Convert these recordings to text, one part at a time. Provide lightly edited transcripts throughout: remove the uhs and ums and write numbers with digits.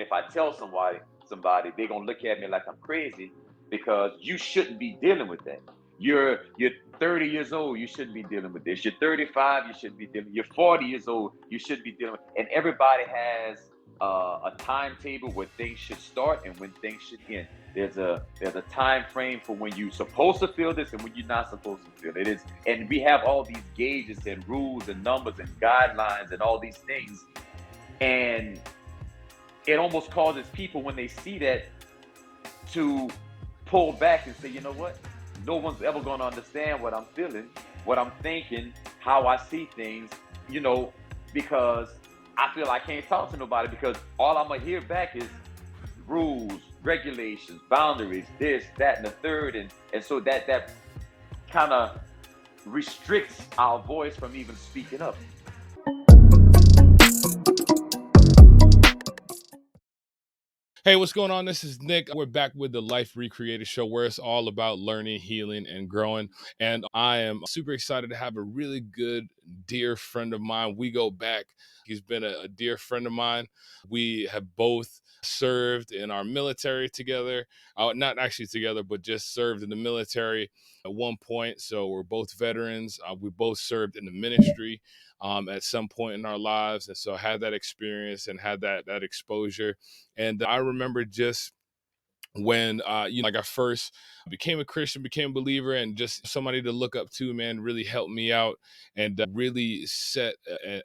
if I tell somebody, they're gonna look at me like I'm crazy because you shouldn't be dealing with that. You're 30 years old, you shouldn't be dealing with this. You're 35, you shouldn't be dealing. You're 40 years old, you shouldn't be dealing with. And everybody has a timetable where things should start and when things should end. There's a time frame for when you're supposed to feel this and when you're not supposed to feel it. Is and we have all these gauges and rules and numbers and guidelines and all these things, and it almost causes people when they see that to pull back and say, you know what? No one's ever going to understand what I'm feeling, what I'm thinking, how I see things, you know, because I feel I can't talk to nobody because all I'm going to hear back is rules, regulations, boundaries, this, that, and the third. And so that kind of restricts our voice from even speaking up. Hey, what's going on? This is Nick. We're back with the Life Recreated Show, where it's all about learning, healing, and growing. And I am super excited to have a really good, dear friend of mine. We go back. He's been a dear friend of mine. We have both served in our military together. Not actually together, but just served in the military at one point. So we're both veterans. We both served in the ministry at some point in our lives. And so I had that experience and had that exposure. And I remember just when like I first became a Christian, became a believer, and just somebody to look up to, man, really helped me out and really set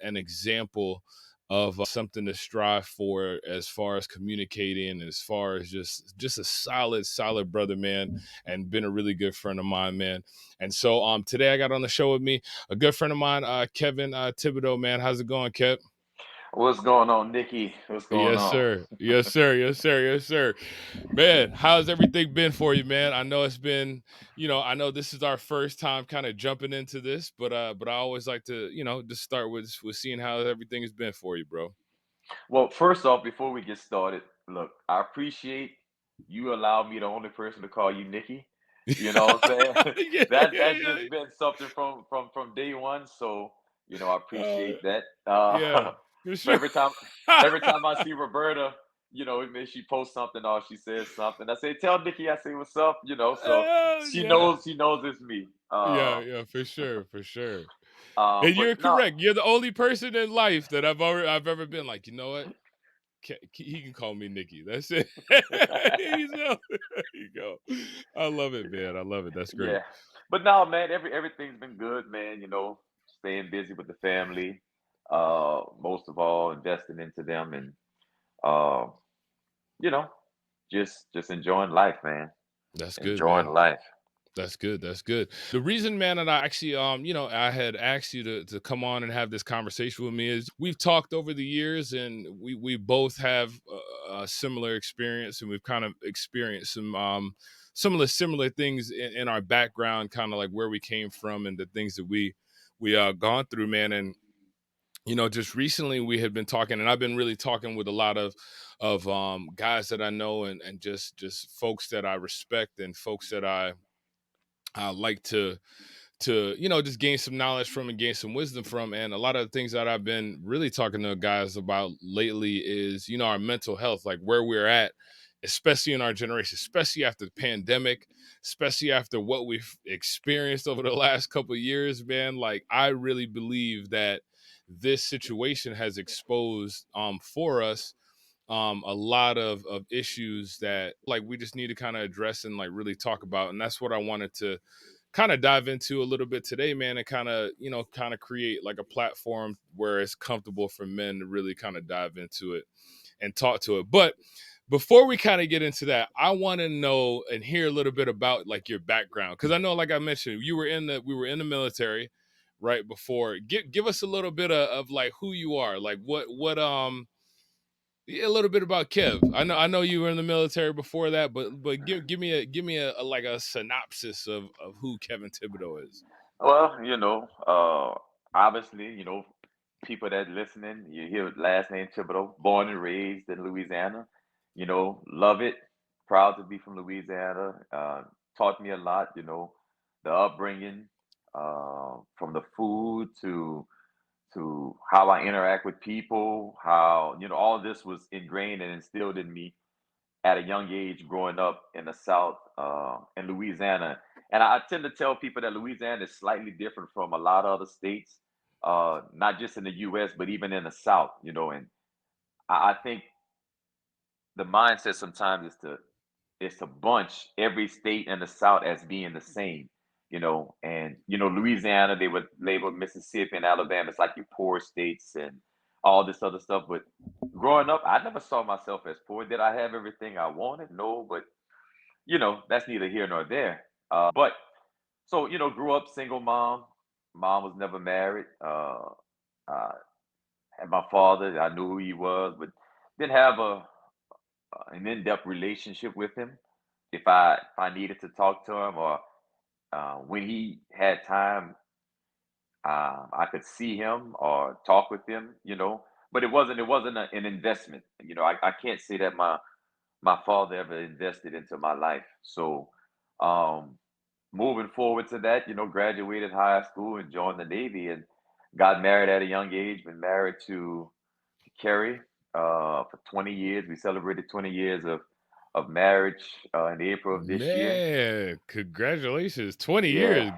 an example of something to strive for as far as communicating, as far as just a solid brother, man, and been a really good friend of mine, man. And so today I got on the show with me a good friend of mine, Kevin Thibodeaux, man. How's it going, Kev? What's going on, Nikki? What's going Yes, on? sir. Yes, sir. Yes, sir. Yes, sir. Man, how's everything been for you, man? I know it's been, I know this is our first time kind of jumping into this, but I always like to, just start with seeing how everything has been for you, bro. Well, first off, before we get started, look, I appreciate you allow me the only person to call you Nikki. You know what I'm saying? Yeah, That's yeah, just been something from day one. So, I yeah. appreciate that. Yeah, for So sure. every time I see Roberta, maybe she posts something or she says something, I say, tell Nikki I say what's up, so she Yeah. knows it's me. Yeah, for sure, for sure. And But you're no, correct. You're the only person in life that I've ever been like, you know what? He can call me Nikki. That's it. There you go. I love it, man. I love it. That's great. yeah. But no, man, everything's been good, man. Staying busy with the family. Most of all, investing into them and uh, you know, just enjoying life, man. That's good, Enjoying man. life. That's good. That's good. The reason, man, that I actually, I had asked you to come on and have this conversation with me is we've talked over the years, and we both have a similar experience, and we've kind of experienced some of the similar things in our background, kind of like where we came from and the things that we gone through, man. And just recently we had been talking, and I've been really talking with a lot of guys that I know, and just folks that I respect and folks that I like to just gain some knowledge from and gain some wisdom from. And a lot of the things that I've been really talking to guys about lately is our mental health, like where we're at, especially in our generation, especially after the pandemic, especially after what we've experienced over the last couple of years, man. Like, I really believe that this situation has exposed for us a lot of issues that, like, we just need to kind of address and like really talk about. And that's what I wanted to kind of dive into a little bit today, man, and kind of create like a platform where it's comfortable for men to really kind of dive into it and talk to it. But before we kind of get into that, I want to know and hear a little bit about like your background, because I know, like I mentioned, we were in the military right before. Give us a little bit of like who you are, like what yeah, a little bit about Kev. I know you were in the military before that, but give me a like a synopsis of who Kevin Thibodeau is. Well, obviously, people that listening, you hear last name Thibodeau, born and raised in Louisiana. Love it. Proud to be from Louisiana. Taught me a lot. The upbringing, from the food to how I interact with people, how, all of this was ingrained and instilled in me at a young age growing up in the South, in Louisiana. And I tend to tell people that Louisiana is slightly different from a lot of other states, not just in the US, but even in the South, and I think the mindset sometimes is to bunch every state in the South as being the same, and Louisiana, they would label Mississippi and Alabama as like your poor states and all this other stuff. But growing up, I never saw myself as poor. Did I have everything I wanted? No, but that's neither here nor there. But so grew up single mom. Mom was never married. Uh, had my father. I knew who he was, but didn't have an in-depth relationship with him. If I needed to talk to him, or when he had time, I could see him or talk with him. But it wasn't an investment. I can't say that my father ever invested into my life. So um, moving forward to that, graduated high school and joined the Navy and got married at a young age. Been married to Carrie for 20 years. We celebrated 20 years of marriage in April of this year. Man, congratulations. 20 Yeah, years.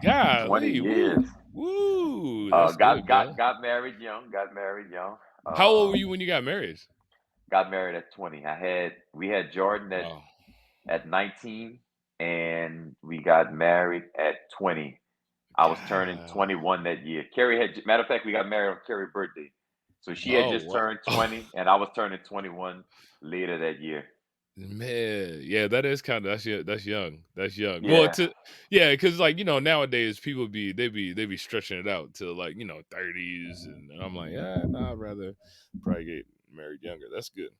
20 Golly. years. Woo. Woo. That's Got good, got man. got married young. Got married young. How old were you when you got married? Got married at 20. We had Jordan Wow. at 19, and we got married at 20. I was turning God. 21 that year. Carrie had, matter of fact, we got married on Carrie's birthday. So she had Oh, just turned wow. 20, and I was turning 21 later that year. Man, yeah, that is kinda that's young. That's young. Well, Yeah. to yeah, because like, nowadays people they be stretching it out to like, 30s and I'm like, "Yeah, no, I'd rather probably get married younger." That's good.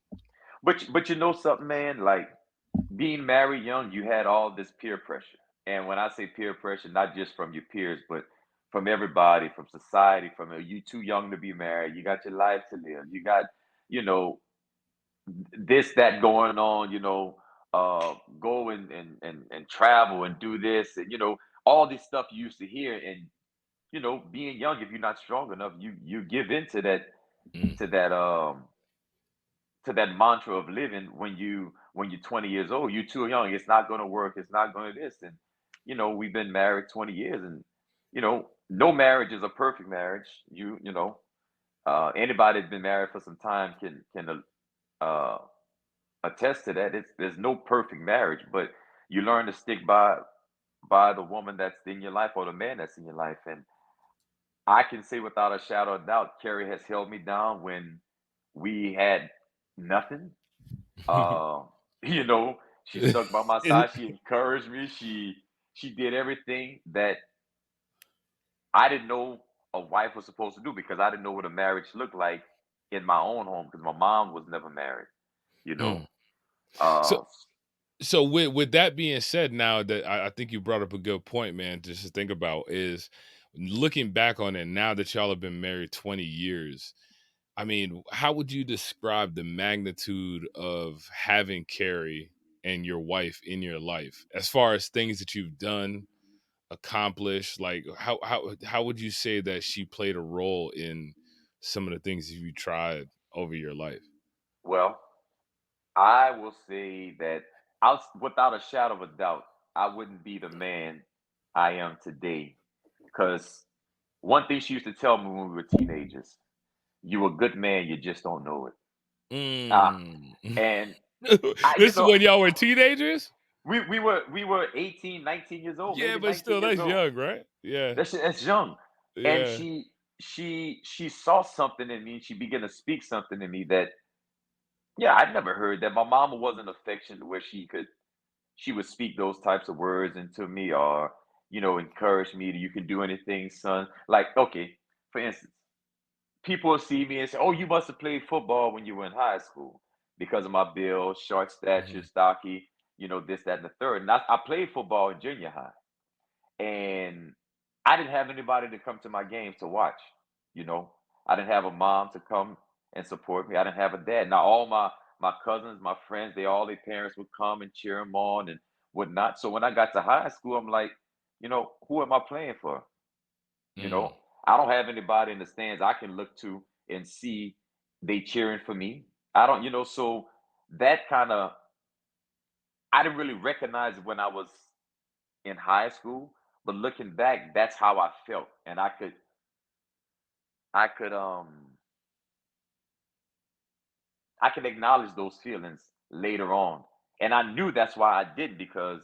But you know something, man? Like being married young, you had all this peer pressure. And when I say peer pressure, not just from your peers, but from everybody, from society, from you too young to be married, you got your life to live. You got, you know, this, that going on, go and travel and do this and all this stuff you used to hear. And being young, if you're not strong enough, you give into Mm, to that um that mantra of living. When you're 20 years old, you're too young, it's not going to work, it's not going to this. And we've been married 20 years, and no marriage is a perfect marriage. Anybody that's been married for some time can uh attest to that. There's no perfect marriage, but you learn to stick by the woman that's in your life or the man that's in your life. And I can say without a shadow of doubt, Carrie has held me down when we had nothing. Uh, you know, she stuck by my mm. side. She encouraged me. She did everything that I didn't know a wife was supposed to do, because I didn't know what a marriage looked like in my own home, because my mom was never married. You Mm. know, So uh, so with that being said, now that I think you brought up a good point, man, just to think about is looking back on it now that y'all have been married 20 years. I mean, how would you describe the magnitude of having Carrie and your wife in your life as far as things that you've done, accomplished? Like, how would you say that she played a role in some of the things that you tried over your life? well, I will say that without a shadow of a doubt, I wouldn't be the man I am today. Because one thing she used to tell me when we were teenagers: "You a good man, you just don't know it." Ah, Mm. and I, This is when y'all were teenagers. we were 18, 19 years old, Yeah, maybe but 19 still, years that's old. young, right? Yeah, That's young, and yeah. she saw something in me. She began to speak something in me that, yeah, I'd never heard. That my mama wasn't affectionate where she would speak those types of words into me, or encourage me to, you can do anything, son. Like, okay, for instance, people will see me and say, "Oh, you must have played football when you were in high school because of my build, short stature, Mhm, stocky, this, that, and the third." And I played football in junior high, and I didn't have anybody to come to my games to watch. You know, I didn't have a mom to come and support me. I didn't have a dad. Now all my cousins, my friends, all their parents would come and cheer them on and whatnot. So when I got to high school, I'm like, who am I playing for? You mm, know, I don't have anybody in the stands I can look to and see they cheering for me. I don't, so that kind of, I didn't really recognize it when I was in high school, but looking back, that's how I felt. And I could I can acknowledge those feelings later on. And I knew that's why I did, because,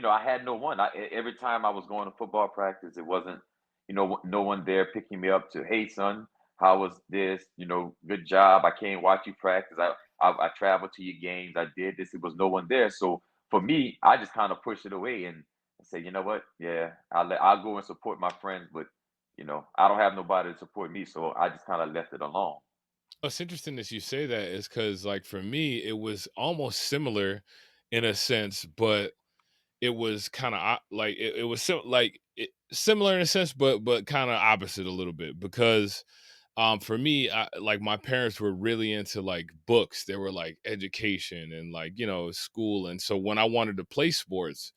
I had no one. Every time I was going to football practice, it wasn't, no one there picking me up to, hey, son, how was this? Good job. I can't watch you practice. I traveled to your games. I did this. It was no one there. So for me, I just kind of pushed it away and say, you know what? Yeah, I'll go and support my friends, but I don't have nobody to support me. So I just kind of left it alone. What's interesting as you say that is because, like, for me, it was almost similar in a sense, but it was kind of like it was similar in a sense, but kind of opposite a little bit because for me, like my parents were really into like books. They were like education and like school, and so when I wanted to play sports,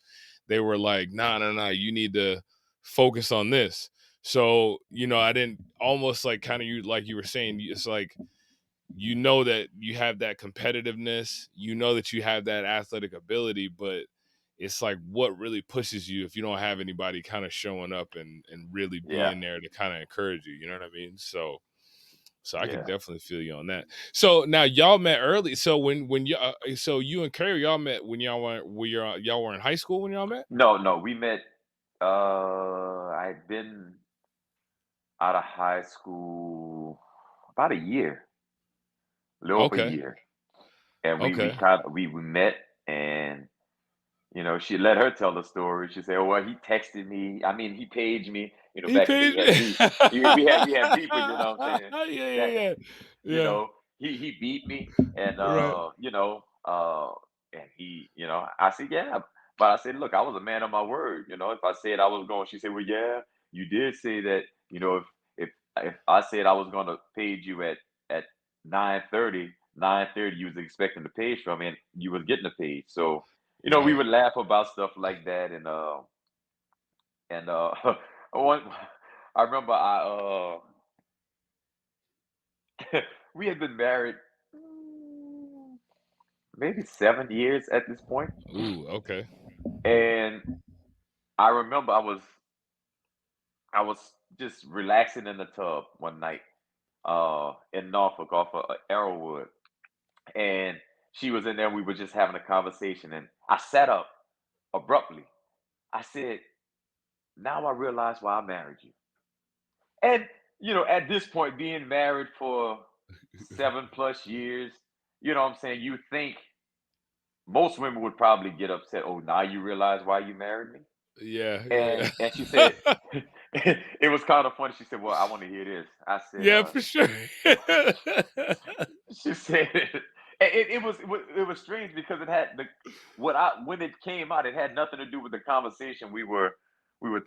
they were like, "Nah, nah, nah, you need to focus on this." So I didn't almost like kind of you like you were saying. It's like that you have that competitiveness, that you have that athletic ability, but it's like what really pushes you if you don't have anybody kind of showing up and really Yeah. being there to kind of encourage you. You know what I mean? So I could Yeah. definitely feel you on that. So now y'all met early. So when you so you and Carrie y'all met when y'all were in high school when y'all met? No, no, we met. I'd been out of high school about a year, a little over a Okay. year, and we Okay. kind of we met, and she let her tell the story. She said, "Oh well, he texted me. I mean, he paged me. He Back in the day, paid we me. had beef. We had beef. But you know what I'm saying? Yeah, yeah, That yeah. you Yeah. know, he beat me, and Right. and I said, yeah, but I said, look, I was a man of my word. If I said I was going, she said, well, yeah, you did say that. If if I said I was going to page you at 9:30, you was expecting the page from me, and you was getting the page. So we Right. would laugh about stuff like that, and one, I remember we had been married maybe 7 years at this point. Ooh, okay. And I remember I was just relaxing in the tub one night in Norfolk off of Arrowwood. And she was in there, we were just having a conversation, and I sat up abruptly. I said, now I realize why I married you. And at this point, being married for 7+ years, what I'm saying, you think most women would probably get upset. Oh, now you realize why you married me? Yeah, yeah. And she said, it was kind of funny. She said, "Well, I want to hear this." I said, Yeah, for sure. she said, it was strange because it had when it came out, it had nothing to do with the conversation we were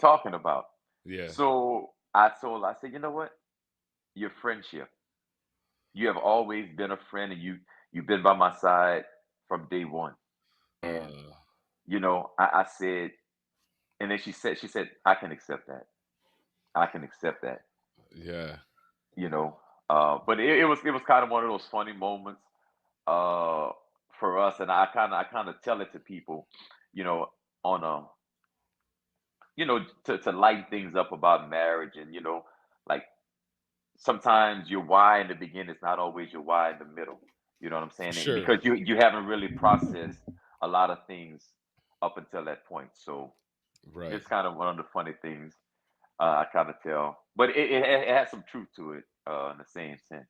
talking about. Yeah, So I told her, I said, you know what? Your friendship. You have always been a friend, and you've been by my side from day one. And uh, I said, and then she said, I can accept that. I can accept that. yeah, you know. But it was kind of one of those funny moments uh, for us, and I kind of tell it to people, you know, on to lighten things up about marriage, and like sometimes your why in the beginning is not always your why in the middle. You know what I'm for saying? And sure. because you haven't really processed a lot of things up until that point, so Right. it's kind of one of the funny things I kind of tell, but it has some truth to it in the same sense.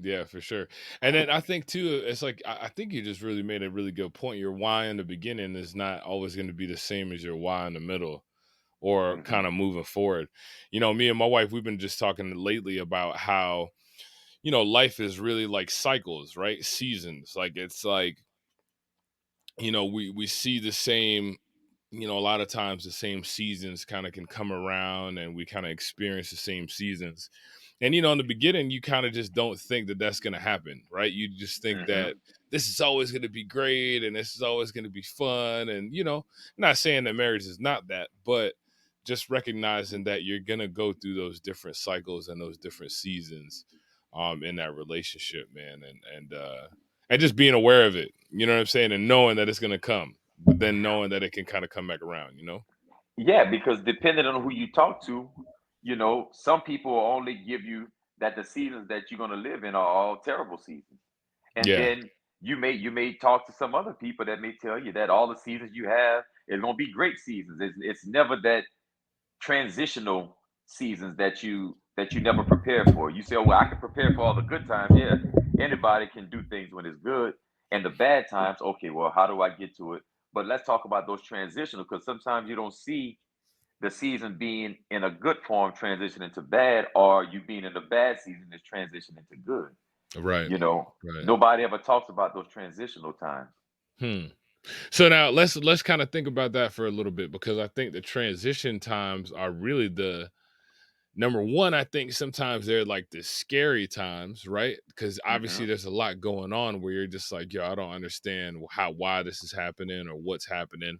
Yeah, for sure. And then I think too, it's like I think you just really made a really good point. Your why in the beginning is not always going to be the same as your why in the middle or Hmm. kind of moving forward. Me and my wife, we've been just talking lately about how, life is really like cycles, right? Seasons. Like it's like, we see the same, a lot of times the same seasons kind of can come around and we kind of experience the same seasons. And in the beginning, you kind of just don't think that that's going to happen, right? You just think that Hmm. this is always going to be great and this is always going to be fun. And, not saying that marriage is not that, but just recognizing that you're gonna go through those different cycles and those different seasons in that relationship, man. And just being aware of it, you know what I'm saying, and knowing that it's gonna come, but then knowing that it can kind of come back around, you know. Yeah, because depending on who you talk to, some people will only give you that the seasons that you're going to live in are all terrible seasons. And Yeah. then you may talk to some other people that may tell you that all the seasons you have is going to be great seasons. It's never that transitional seasons that you never prepare for. You say, "Oh, well, I can prepare for all the good times." Yeah, anybody can do things when it's good, and the bad times. Okay, well, how do I get to it? But let's talk about those transitional, because sometimes you don't see the season being in a good form transition into bad, or you being in a bad season is transition into good. Right. You know, Right. nobody ever talks about those transitional times. Hmm. So now let's kind of think about that for a little bit, because I think the transition times are really the number one. I think sometimes they're like the scary times, right? Because obviously Hmm. there's a lot going on where you're just like, yo, I don't understand why this is happening or what's happening.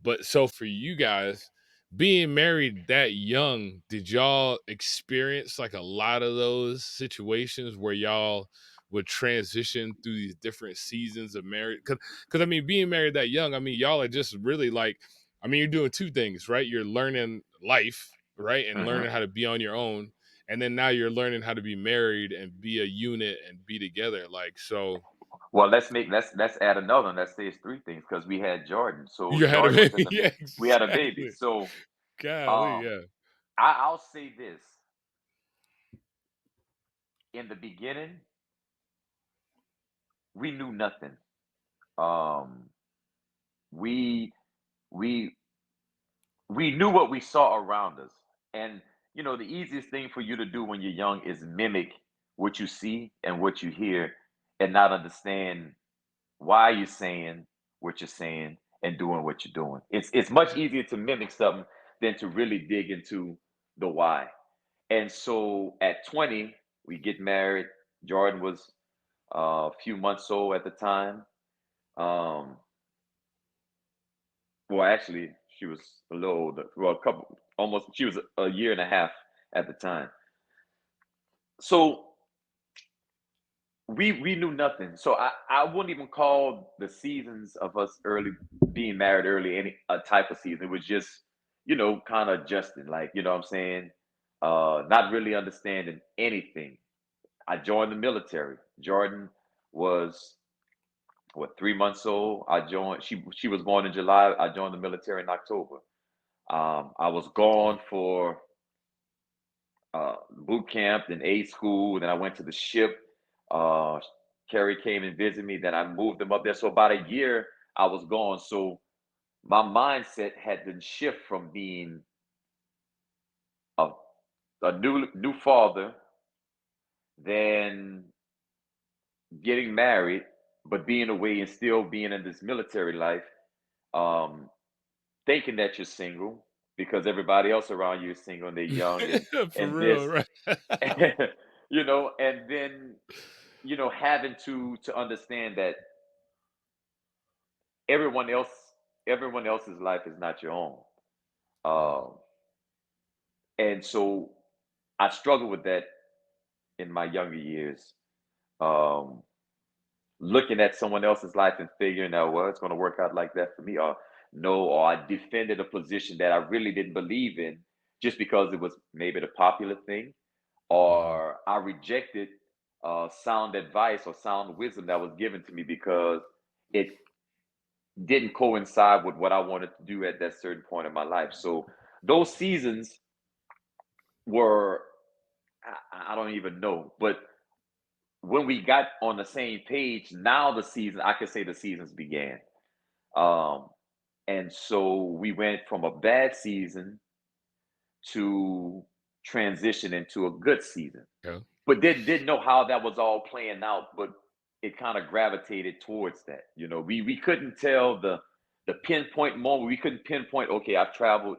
But so for you guys, being married that young, did y'all experience like a lot of those situations where y'all would transition through these different seasons of marriage? Because I mean, being married that young, I mean, y'all are just really like, I mean, you're doing two things, right? You're learning life, right? And learning Hmm. how to be on your own. And then now you're learning how to be married and be a unit and be together. Like, so Well, let's add another one. Let's say it's three things, because we had Jordan. So you had a Jordan was in baby. the Yeah, mix. We had a baby. exactly. So Golly, um, yeah. I'll say this: in the beginning, we knew nothing. Um, we we we knew what we saw around us, and the easiest thing for you to do when you're young is mimic what you see and what you hear, and not understand why you're saying what you're saying and doing what you're doing. It's much easier to mimic something than to really dig into the why. And so at 20, we get married. Jordan was a few months old at the time. Um, well, actually, she was a little older. Well, a couple, almost. She was a year and a half at the time. So we knew nothing. So I wouldn't even call the seasons of us early being married early any a type of season. It was just kind of adjusting, like what I'm saying, not really understanding anything. I joined the military. Jordan was what, 3 months old. I joined. She was born in July. I joined the military in October. I was Okay. gone for boot camp, then A school, then I went to the ship. Uh, Kerry came and visited me. Then I moved them up there. So about a year I was gone. So my mindset had been shift from being a, a new father, then getting married, but being away and still being in this military life, um, thinking that you're single because everybody else around you is single and they're young and For and this, real, right? and then having to understand that everyone else everyone else's life is not your own. Um, and so I struggled with that in my younger years. Um, Looking at someone else's life and figuring out, well, it's going to work out like that for me, or no, or I defended a position that I really didn't believe in just because it was maybe the popular thing, Mhm. or I rejected sound advice or sound wisdom that was given to me because it didn't coincide with what I wanted to do at that certain point in my life. So those seasons were, I don't even know, but when we got on the same page, now the season, I could say the seasons began. Um, and so we went from a bad season to transition into a good season, Okay. but didn't know how that was all playing out, but it kind of gravitated towards that. We couldn't tell the pinpoint moment. We couldn't pinpoint, okay, I've traveled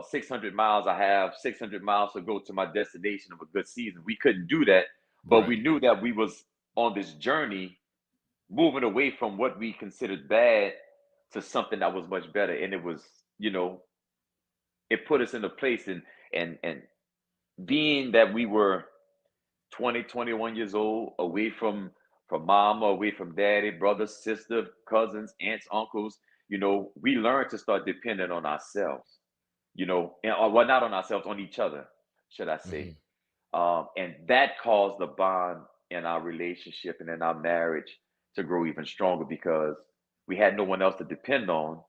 600 miles. I have 600 miles to go to my destination of a good season. We couldn't do that, but Right. we knew that we was on this journey moving away from what we considered bad to something that was much better. And it was, you know, it put us in a place, and being that we were 20, 21 years old, away from mama, away from daddy, brother, sister, cousins, aunts, uncles, we learned to start depending on ourselves, or well, not on ourselves, on each other, should I say. Hmm. And that caused the bond in our relationship and in our marriage to grow even stronger, because we had no one else to depend on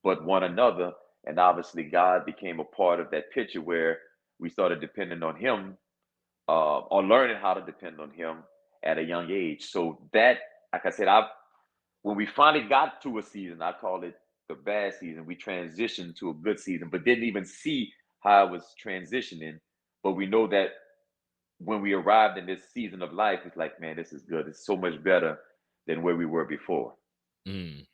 but one another. And obviously, God became a part of that picture where we started depending on Him, or learning how to depend on Him at a young age. So that, like I said, when we finally got to a season, I call it the bad season. We transitioned to a good season, but didn't even see how it was transitioning. But we know that when we arrived in this season of life, it's like, man, this is good. It's so much better than where we were before. Mm.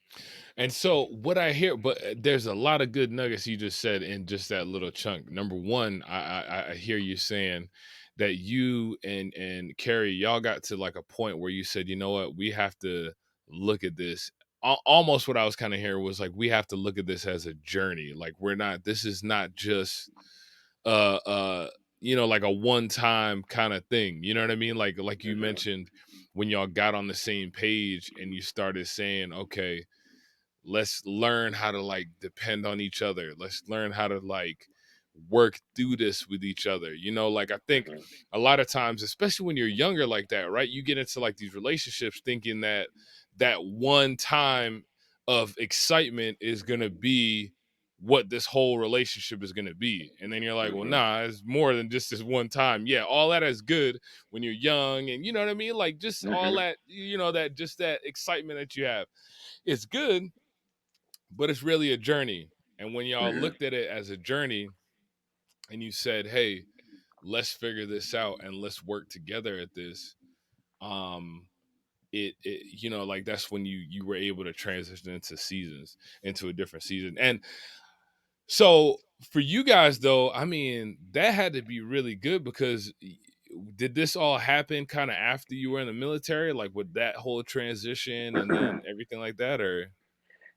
And so what I hear, but there's a lot of good nuggets you just said in just that little chunk. Number one, I hear you saying that you and Carrie, y'all got to like a point where you said, you know what, we have to look at this. Almost what I was kind of hearing was like, we have to look at this as a journey. Like we're not. This is not just uh uh like a one time kind of thing. You know what I mean? Like you Hmm. mentioned when y'all got on the same page and you started saying, okay, let's learn how to like depend on each other. Let's learn how to like work through this with each other. Like I think Hmm. a lot of times, especially when you're younger like that, right? You get into like these relationships thinking that that one time of excitement is going to be what this whole relationship is going to be. And then you're like, well, Hmm. nah, it's more than just this one time. Yeah, all that is good when you're young and you know what I mean? Like just all Hmm. that, that just that excitement that you have. It's good, but it's really a journey. And when y'all Hmm. looked at it as a journey and you said, "Hey, let's figure this out and let's work together at this," um, it like that's when you were able to transition into a different season. And so for you guys though, I mean, that had to be really good because did this all happen kind of after you were in the military, like with that whole transition and then everything like that, or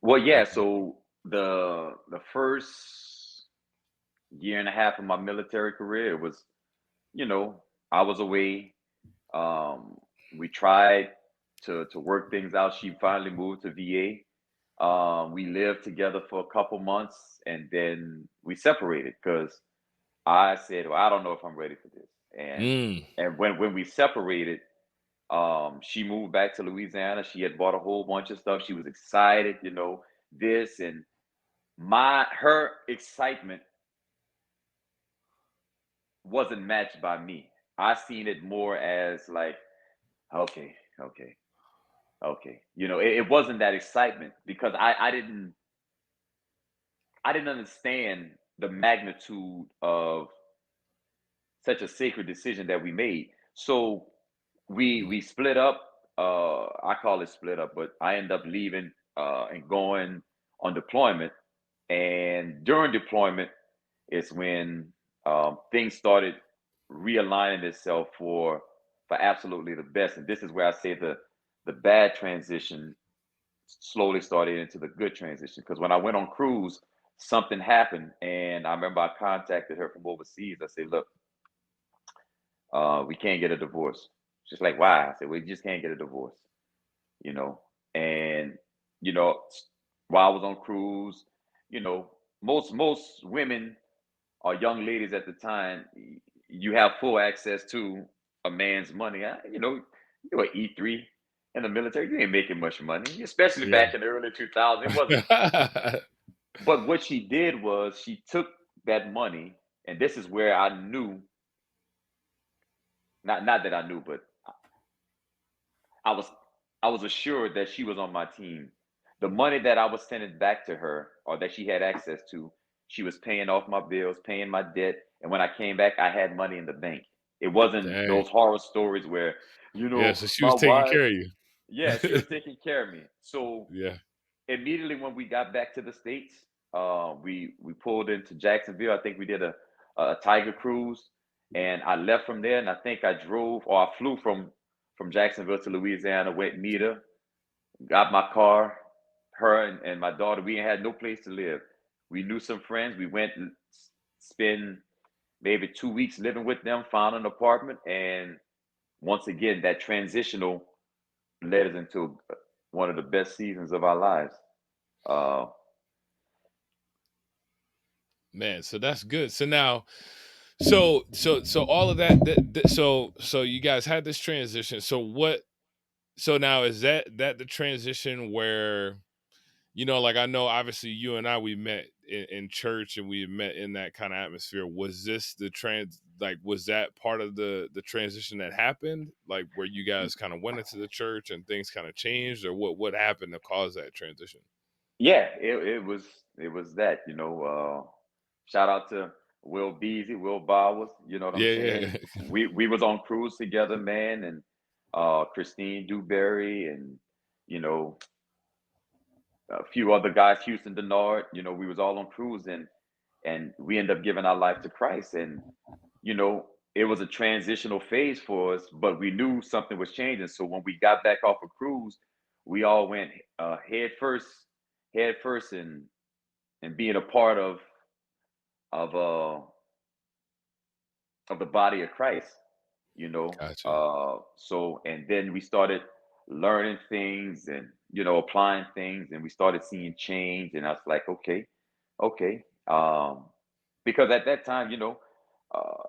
Well, yeah. okay. So the first year and a half of my military career was, you know, I was away. Um, we tried to work things out. She finally moved to VA. We lived together for a couple months, and then we separated because I said, "Well, I don't know if I'm ready for this." Mm. And when we separated, she moved back to Louisiana. She had bought a whole bunch of stuff. She was excited, this and my her excitement wasn't matched by me. I seen it more as like, okay, okay, okay. It wasn't that excitement because I didn't understand the magnitude of such a sacred decision that we made. So we split up. I call it split up, but I end up leaving and going on deployment. And during deployment is when things started realigning itself for absolutely the best. And this is where I say the bad transition slowly started into the good transition. Because when I went on cruise, something happened, and I remember I contacted her from overseas. I said, "Look, we can't get a divorce." She's like, "Why?" I said, "We just can't get a divorce." You know, and you know, while I was on cruise, most women or young ladies at the time, you have full access to a man's money. You were E3 in the military. You ain't making much money, especially Yeah. back in the early 2000s. It wasn't. But what she did was she took that money, and this is where I knew, not that I knew, but I was I was assured that she was on my team. The money that I was sending back to her or that she had access to, she was paying off my bills, paying my debt, and when I came back, I had money in the bank. It wasn't Dang. those horror stories where, Yeah, so she my was taking wife, care of you. yeah, she was taking care of me. So Yeah. immediately when we got back to the States, we pulled into Jacksonville. I think we did a Tiger cruise, and I left from there. And I think I drove or I flew from Jacksonville to Louisiana. Went meet her, got my car. Her and my daughter. We had no place to live. We knew some friends. We went. spend maybe 2 weeks living with them, found an apartment, and once again, that transitional led us into one of the best seasons of our lives. Uh, Man, so that's good. So now, so all of that, so you guys had this transition. So what? So now is that the transition where, like, I know obviously you and I, we met in church and we met in that kind of atmosphere. Was this the like, was that part of the transition that happened, like where you guys kind of went into the church and things kind of changed, or what happened to cause that transition? yeah, it was that, shout out to Will Beasley, Will Bowers, you know what I'm Yeah, saying? yeah. We was on cruise together, man, and Christine Dewberry and you know a few other guys, Houston Denard, we was all on cruise and we end up giving our life to Christ. And it was a transitional phase for us, but we knew something was changing. So when we got back off a cruise, we all went head first, and being a part of uh of the body of Christ. Gotcha. So and then we started learning things and applying things, and we started seeing change. And I was like, okay, okay, because at that time, uh,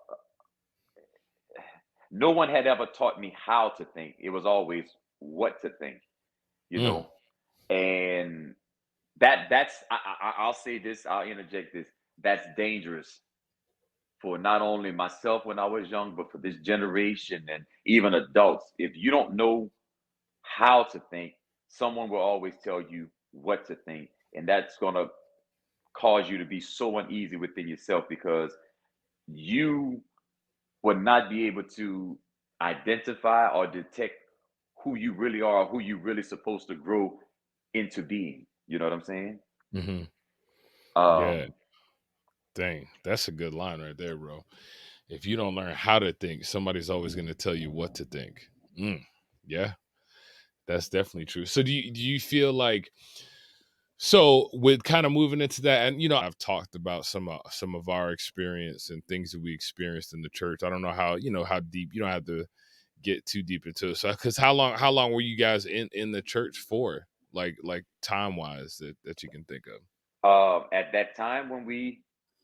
no one had ever taught me how to think. It was always what to think, you Mm, know. And I'll say this, I'll interject this. That's dangerous for not only myself when I was young, but for this generation and even adults. If you don't know how to think, someone will always tell you what to think, and that's going to cause you to be so uneasy within yourself because you would not be able to identify or detect who you really are, who you really supposed to grow into being. You know what I'm saying? hmm Yeah. Um, Dang, that's a good line right there, bro. If you don't learn how to think, somebody's always going to tell you what to think. Mm, yeah, that's definitely true. So do you feel like, so with kind of moving into that, and I've talked about some of our experience and things that we experienced in the church. I don't know how, how deep. You don't have to get too deep into it. So, because how long were you guys in the church for? Like time wise, that you can think of. at that time when we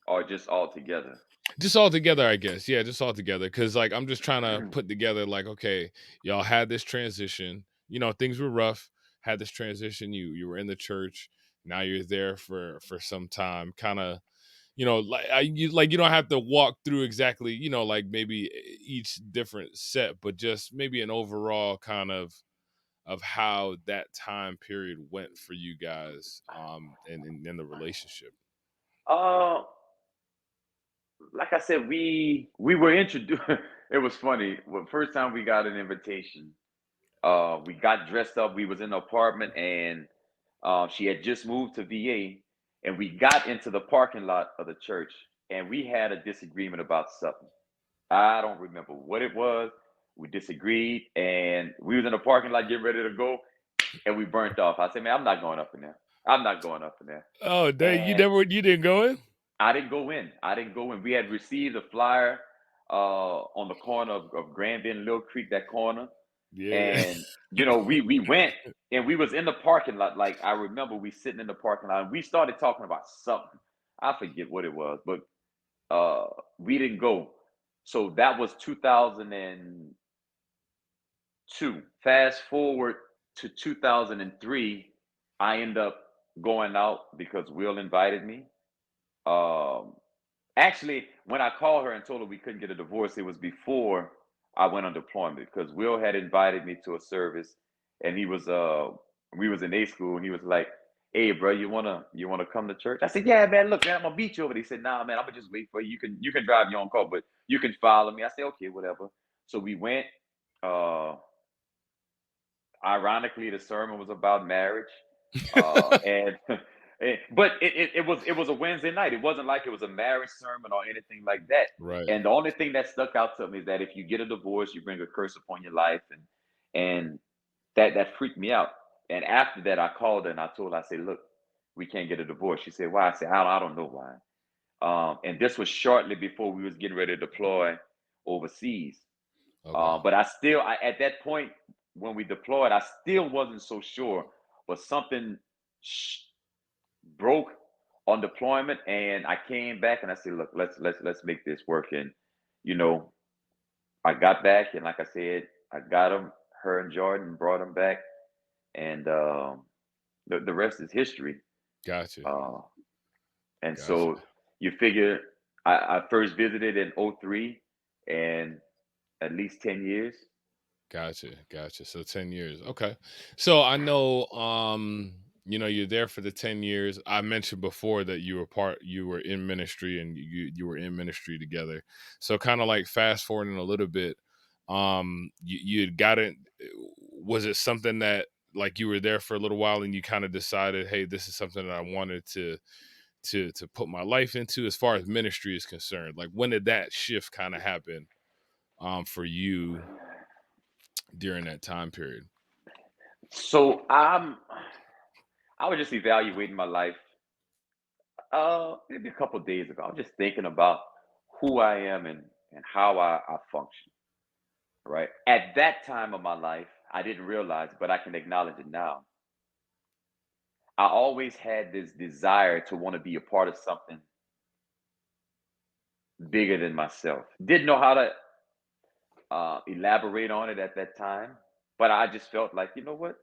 are just all together. Just all together, I guess. Yeah, just all together. Cause like I'm just trying to put together, like, okay, y'all had this transition. Things were rough. Had this transition. You were in the church. Now you're there for some time. Kind of, you don't have to walk through exactly, like maybe each different set, but just maybe an overall kind of how that time period went for you guys, and in the relationship. uh, like I said, we were introduced. It was funny. Well, first time we got an invitation, we got dressed up. We was in the apartment, and she had just moved to VA, and we got into the parking lot of the church, and we had a disagreement about something. I don't remember what it was. We disagreed, and we was in the parking lot getting ready to go, and we burnt off. I said, "Man, I'm not going up in there. I'm not going up in there." Oh, dang, And you didn't go in? I didn't go in. I didn't go in. We had received a flyer on the corner of Granby and Little Creek, that corner, Yeah, and we went and we was in the parking lot. Like I remember, we sitting in the parking lot and we started talking about something. I forget what it was, but we didn't go. So that was 2002. Fast forward to 2003, I end up going out because Will invited me. Um, Actually, when I called her and told her we couldn't get a divorce, it was before I went on deployment because Will had invited me to a service, and he was we was in A school, and he was like, "Hey, bro, you wanna come to church?" I said, "Yeah, man. Look, man, I'm gonna beat you over." He said, "Nah, man, I'm gonna just wait for you. You can drive your own car, but you can follow me." I said, "Okay, whatever." So we went. Uh, Ironically, the sermon was about marriage, and but it was a Wednesday night. It wasn't like it was a marriage sermon or anything like that. right. And the only thing that stuck out to me is that if you get a divorce, you bring a curse upon your life, and that freaked me out. And after that, I called her and I told her, I said, "Look, we can't get a divorce." She said, "Why?" I said, "I don't know why." And this was shortly before we was getting ready to deploy overseas. Okay. But at that point when we deployed, I still wasn't so sure. But something broke on deployment, and I came back and I said, "Look, let's make this work." And you know, I got back, and like I said, I got him, her and Jordan, brought him back, and the rest is history. Gotcha. Uh, and Gotcha. so you figure I first visited in '03, and at least 10 years. Gotcha. Gotcha. So 10 years. Okay. So I know you're there for the 10 years. I mentioned before that you were in ministry and you were in ministry together. So kind of like fast forwarding a little bit, you had gotten was it something that like you were there for a little while and you kind of decided, hey, this is something that I wanted to put my life into as far as ministry is concerned? Like when did that shift kind of happen for you during that time period? So I was just evaluating my life maybe a couple of days ago. I was just thinking about who I am and how I function. Right. At that time of my life, I didn't realize, but I can acknowledge it now. I always had this desire to want to be a part of something bigger than myself. Didn't know how to elaborate on it at that time, but I just felt like, you know what?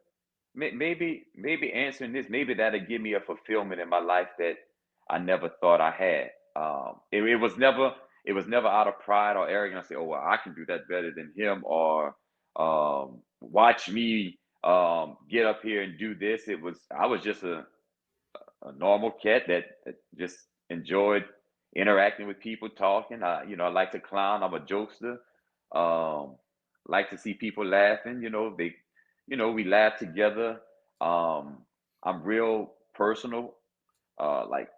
Maybe answering this, maybe that'll give me a fulfillment in my life that I never thought I had. It was never out of pride or arrogance. I say, oh well, I can do that better than him, or watch me get up here and do this. I was just a normal cat that just enjoyed interacting with people, talking. I like to clown. I'm a jokester. Um, like to see people laughing. We laugh together. I'm real personal. Like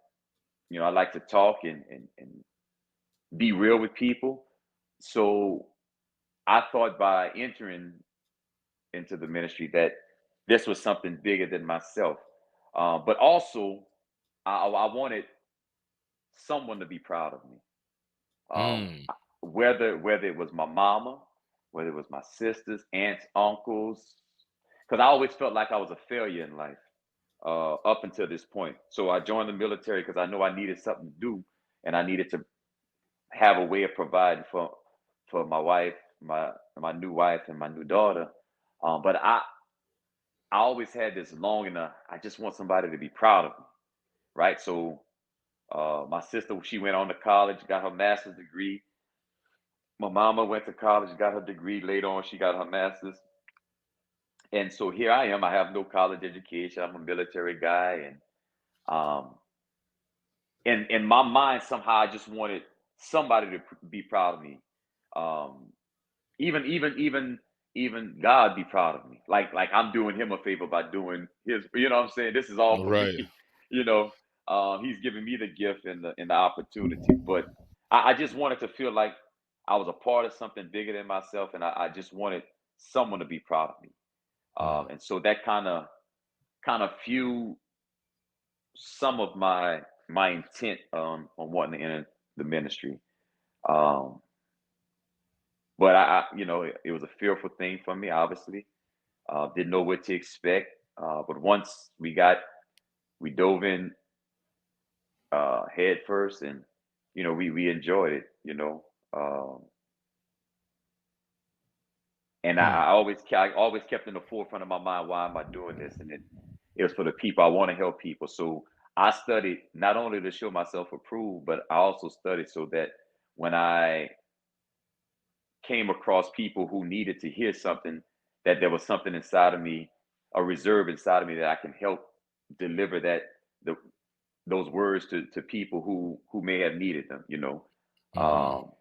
I like to talk and be real with people. So I thought by entering into the ministry that this was something bigger than myself. But also, I wanted someone to be proud of me. Mm, Whether it was my mama, whether it was my sisters, aunts, uncles, because I always felt like I was a failure in life up until this point. So I joined the military because I know I needed something to do, and I needed to have a way of providing for my wife, my new wife, and my new daughter. But I always had this longing. I just want somebody to be proud of me, right? So my sister, she went on to college, got her master's degree. My mama went to college, got her degree. Later on, she got her master's. And so here I am. I have no college education. I'm a military guy, and um, in my mind, somehow I just wanted somebody to be proud of me. Um, even God be proud of me. Like I'm doing him a favor by doing his. You know what I'm saying? This is all for me. right. You know, he's giving me the gift and the opportunity. But I just wanted to feel like I was a part of something bigger than myself, and I just wanted someone to be proud of me. Mm, And so that kind of fueled some of my intent on wanting to enter the ministry. Um, but it was a fearful thing for me, obviously. Didn't know what to expect. But once we dove in head first, and we enjoyed it. And mm, I always kept in the forefront of my mind, why am I doing this? And it was for the people. I want to help people. So I studied not only to show myself approved, but I also studied so that when I came across people who needed to hear something, that there was something inside of me, a reserve inside of me that I can help deliver the those words to people who may have needed them. mhm. Um,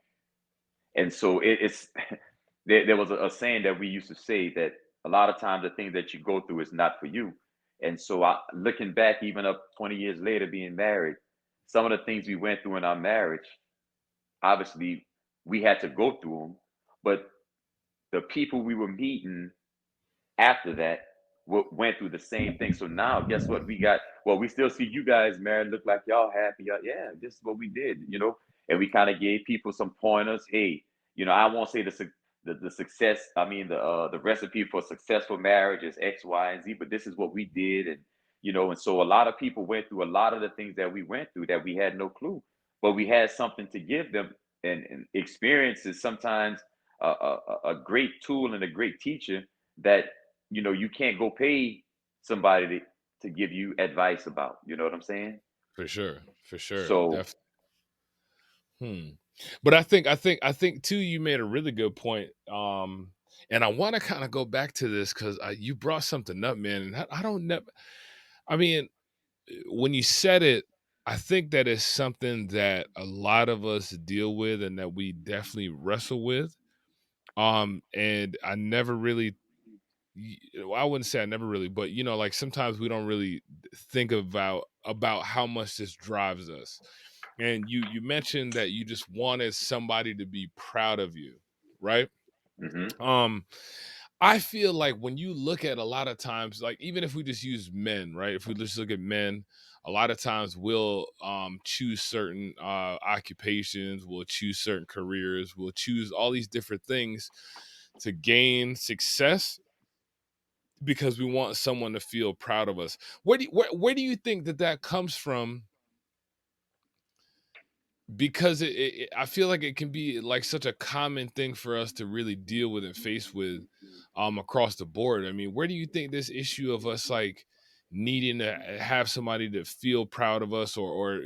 and so it's there was a saying that we used to say that a lot of times the things that you go through is not for you. And so looking back, even up 20 years later, being married, some of the things we went through in our marriage, obviously we had to go through them, but the people we were meeting after that went through the same thing. So now, guess what? We got, well, we still see you guys married, look like y'all happy. Y'all, yeah, this is what we did, and we kind of gave people some pointers. Hey, I won't say the success. I mean, the recipe for successful marriage is X, Y, and Z, but this is what we did, and so a lot of people went through a lot of the things that we went through that we had no clue, but we had something to give them, and experience is sometimes a great tool and a great teacher that you can't go pay somebody to give you advice about. You know what I'm saying? For sure, for sure. So, Hmm. But I think too, you made a really good point. And I want to kind of go back to this because you brought something up, man. And I don't know. I mean, when you said it, I think that is something that a lot of us deal with and that we definitely wrestle with. And I never really, well, I wouldn't say I never really, but like sometimes we don't really think about how much this drives us. And you mentioned that you just wanted somebody to be proud of you, right? mhm, Um, I feel like when you look at a lot of times, like even if we just use men, right? If we just look at men, a lot of times we'll choose certain occupations, we'll choose certain careers, we'll choose all these different things to gain success because we want someone to feel proud of us. Where do you think that comes from? Because I feel like it can be like such a common thing for us to really deal with and face with across the board. I mean, where do you think this issue of us like needing to have somebody to feel proud of us or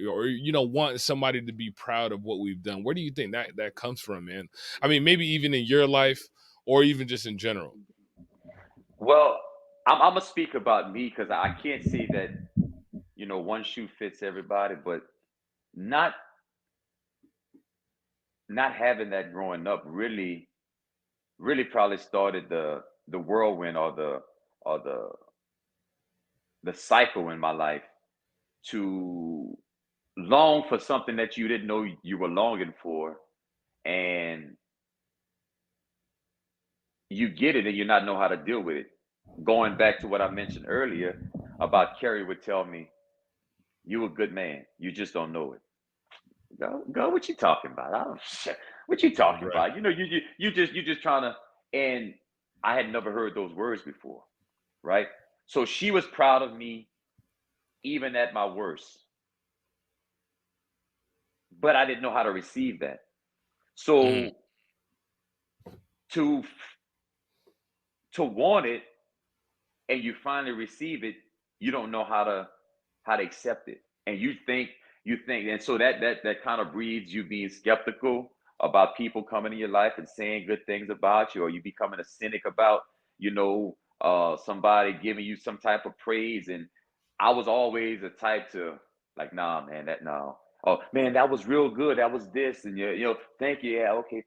wanting somebody to be proud of what we've done, where do you think that comes from, man? I mean, maybe even in your life or even just in general. well, I'm gonna speak about me because I can't say that one shoe fits everybody, but not not having that growing up really probably started the whirlwind or the cycle in my life to long for something that you didn't know you were longing for, and you get it and you not know how to deal with it. Going back to what I mentioned earlier about Carrie would tell me, "You a good man, you just don't know it." Go, what you talking about? I don't, what you talking Right. about? You just trying to. And I had never heard those words before, right? So she was proud of me even at my worst, but I didn't know how to receive that. Mm, So to to want it and you finally receive it, you don't know how to accept it, and you think, and so that kind of breeds you being skeptical about people coming in your life and saying good things about you, or you becoming a cynic about somebody giving you some type of praise. And I was always a type to, like, nah, man, that no. Oh man, that was real good. That was this, and thank you. Yeah, okay,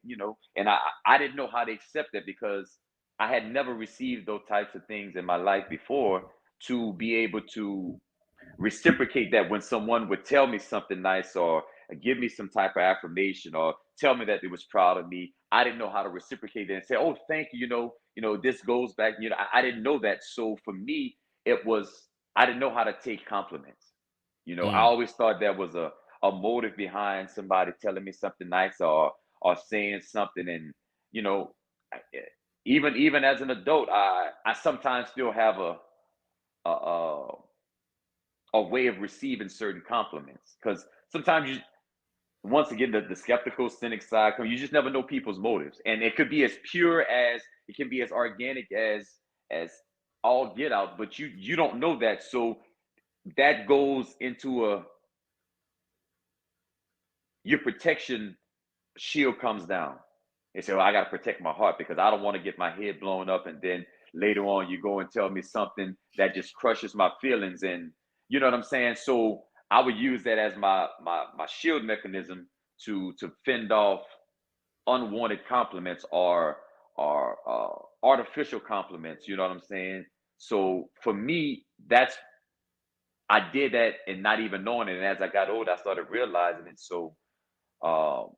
and I didn't know how to accept it because I had never received those types of things in my life before, to be able to reciprocate that when someone would tell me something nice, or give me some type of affirmation, or tell me that they was proud of me. I didn't know how to reciprocate it and say, "Oh, thank you." This goes back. I didn't know that. So for me, it was, I didn't know how to take compliments. I mm. always thought there was a motive behind somebody telling me something nice, or saying something. And you know, even as an adult, I sometimes still have a a, a way of receiving certain compliments, because sometimes you, once again, the skeptical cynic side, you just never know people's motives, and it could be as pure as, it can be as organic as all get out, but you don't know that. So that goes into your protection shield comes down. They say, "Well, I got to protect my heart because I don't want to get my head blown up." And then later on, you go and tell me something that just crushes my feelings, and you know what I'm saying. So I would use that as my shield mechanism to fend off unwanted compliments, or artificial compliments. You know what I'm saying. So for me, I did that and not even knowing it. And as I got older, I started realizing it. So um,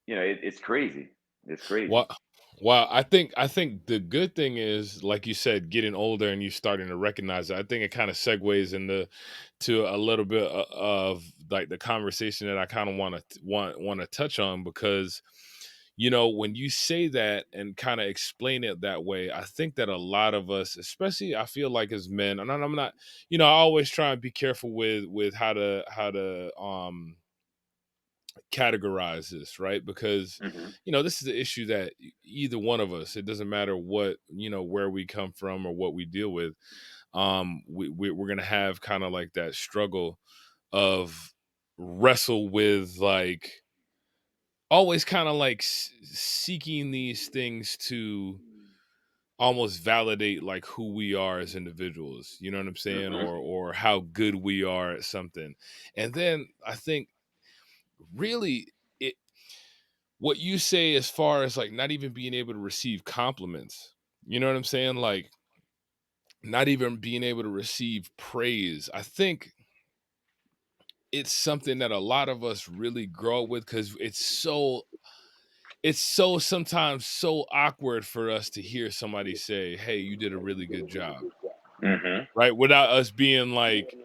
it's crazy. It's Well, crazy. Well, I think the good thing is, like you said, getting older and you starting to recognize it. I think it kind of segues into to a little bit of like the conversation that I kind of want to touch on, because when you say that and kind of explain it that way, I think that a lot of us, especially I feel like as men, and I'm not, I always try and be careful with how to categorize this, right? Because Hmm. this is the issue that either one of us, it doesn't matter what, where we come from or what we deal with, we're gonna have kind of like that struggle of wrestle with, like, always kind of like seeking these things to almost validate like who we are as individuals, you know what I'm saying, Hmm. or how good we are at something. And then I think really, it what you say as far as like not even being able to receive compliments, you know what I'm saying? Like, not even being able to receive praise. I think it's something that a lot of us really grow with, because it's so sometimes so awkward for us to hear somebody say, "Hey, you did a really good job," Hmm. right? Without us being like,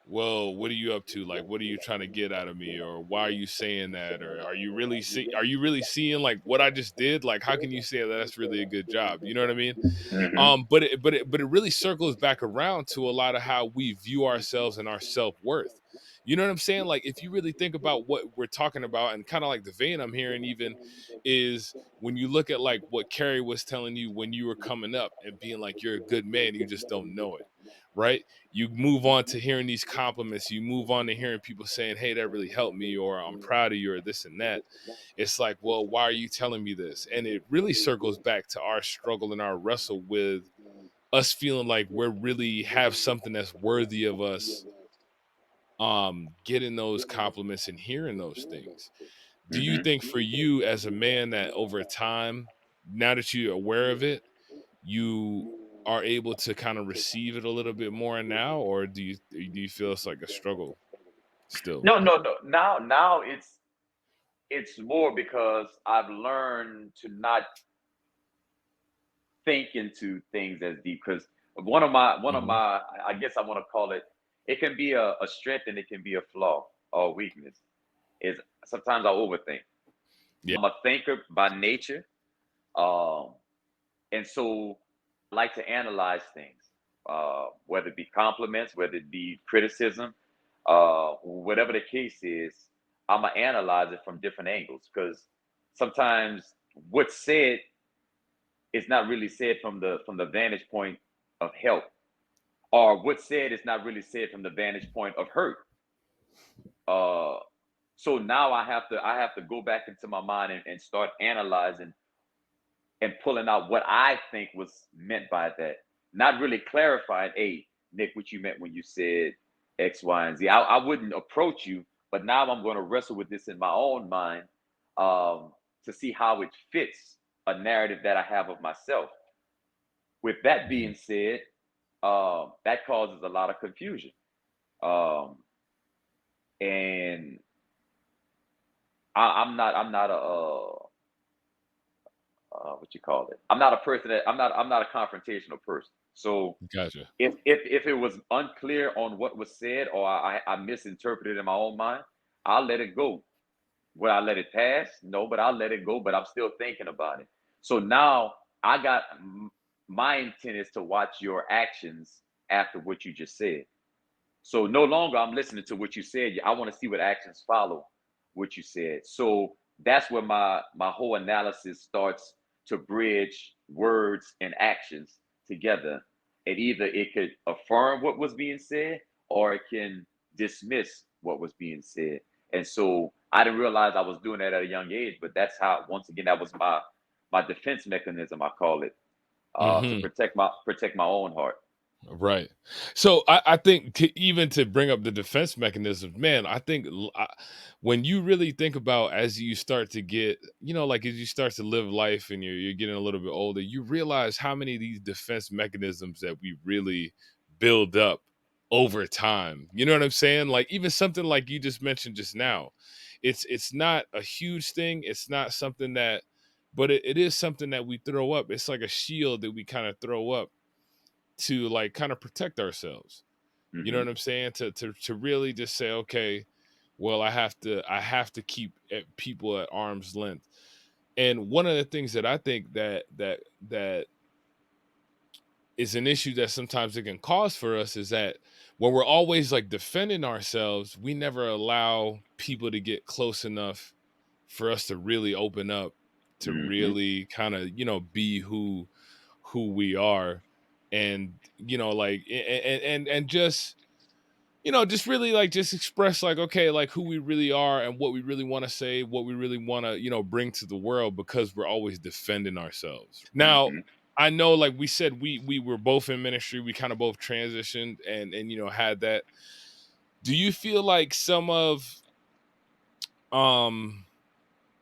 "Well, what are you up to? Like, what are you trying to get out of me? Or why are you saying that? Or are you really seeing like what I just did? Like, how can you say that that's really a good job?" You know what I mean? Hmm. But it really circles back around to a lot of how we view ourselves and our self-worth. You know what I'm saying? Like, if you really think about what we're talking about, and kind of like the vein I'm hearing even is, when you look at like what Carrie was telling you when you were coming up and being like, you're a good man, you just don't know it, right? You move on to hearing these compliments, you move on to hearing people saying, "Hey, that really helped me," or "I'm proud of you," or this and that. It's like, well, why are you telling me this? And it really circles back to our struggle and our wrestle with us feeling like we're really have something that's worthy of us, getting those compliments and hearing those things. Do you Hmm. think for you as a man that over time, now that you're aware of it, you are able to kind of receive it a little bit more now, or do you feel it's like a struggle still? No, no, no. Now it's more because I've learned to not think into things as deep. Because one of my Hmm. I guess I want to call it. It can be a strength and it can be a flaw or a weakness. Is sometimes I overthink. Yeah. I'm a thinker by nature. Um, and so I like to analyze things, whether it be compliments, whether it be criticism, whatever the case is. I'm gonna analyze it from different angles, because sometimes what's said is not really said from the vantage point of help, or what's said is not really said from the vantage point of hurt. Uh, so now I have to go back into my mind and start analyzing and pulling out what I think was meant by that. Not really clarifying, hey, Nick, what you meant when you said X, Y, and Z. I wouldn't approach you, but now I'm going to wrestle with this in my own mind, to see how it fits a narrative that I have of myself. With that Mhm. being said, that causes a lot of confusion. Um, and I'm not a what you call it. I'm not a person that I'm not a confrontational person. So Gotcha. if it was unclear on what was said, or I misinterpreted in my own mind, I'll let it go. Will I let it pass? No, but I'll let it go. But I'm still thinking about it. So now I got my intent is to watch your actions after what you just said. So no longer I'm listening to what you said. I want to see what actions follow what you said. So that's where my whole analysis starts to bridge words and actions together. And either it could affirm what was being said, or it can dismiss what was being said. And so I didn't realize I was doing that at a young age, but that's how, once again, that was my defense mechanism, I call it, to Hmm. protect my own heart. Right. So I think, even to bring up the defense mechanisms, man, I think when you really think about, as you start to get, like as you start to live life and you're getting a little bit older, you realize how many of these defense mechanisms that we really build up over time. You know what I'm saying? Like, even something like you just mentioned just now, it's not a huge thing. It's not something that but it is something that we throw up. It's like a shield that we kind of throw up to like kind of protect ourselves. You know Mm-hmm. what I'm saying? To really just say, okay, well, I have to keep people at arm's length. And one of the things that I think that is an issue that sometimes it can cause for us is that when we're always like defending ourselves, we never allow people to get close enough for us to really open up, to Mm-hmm. really kind of, be who we are. And, like and just, just really like just express like, okay, like who we really are and what we really want to say, what we really want to, bring to the world, because we're always defending ourselves. Now, Mm-hmm. I know, like we said, we were both in ministry. We kind of both transitioned and had that. Do you feel like some of um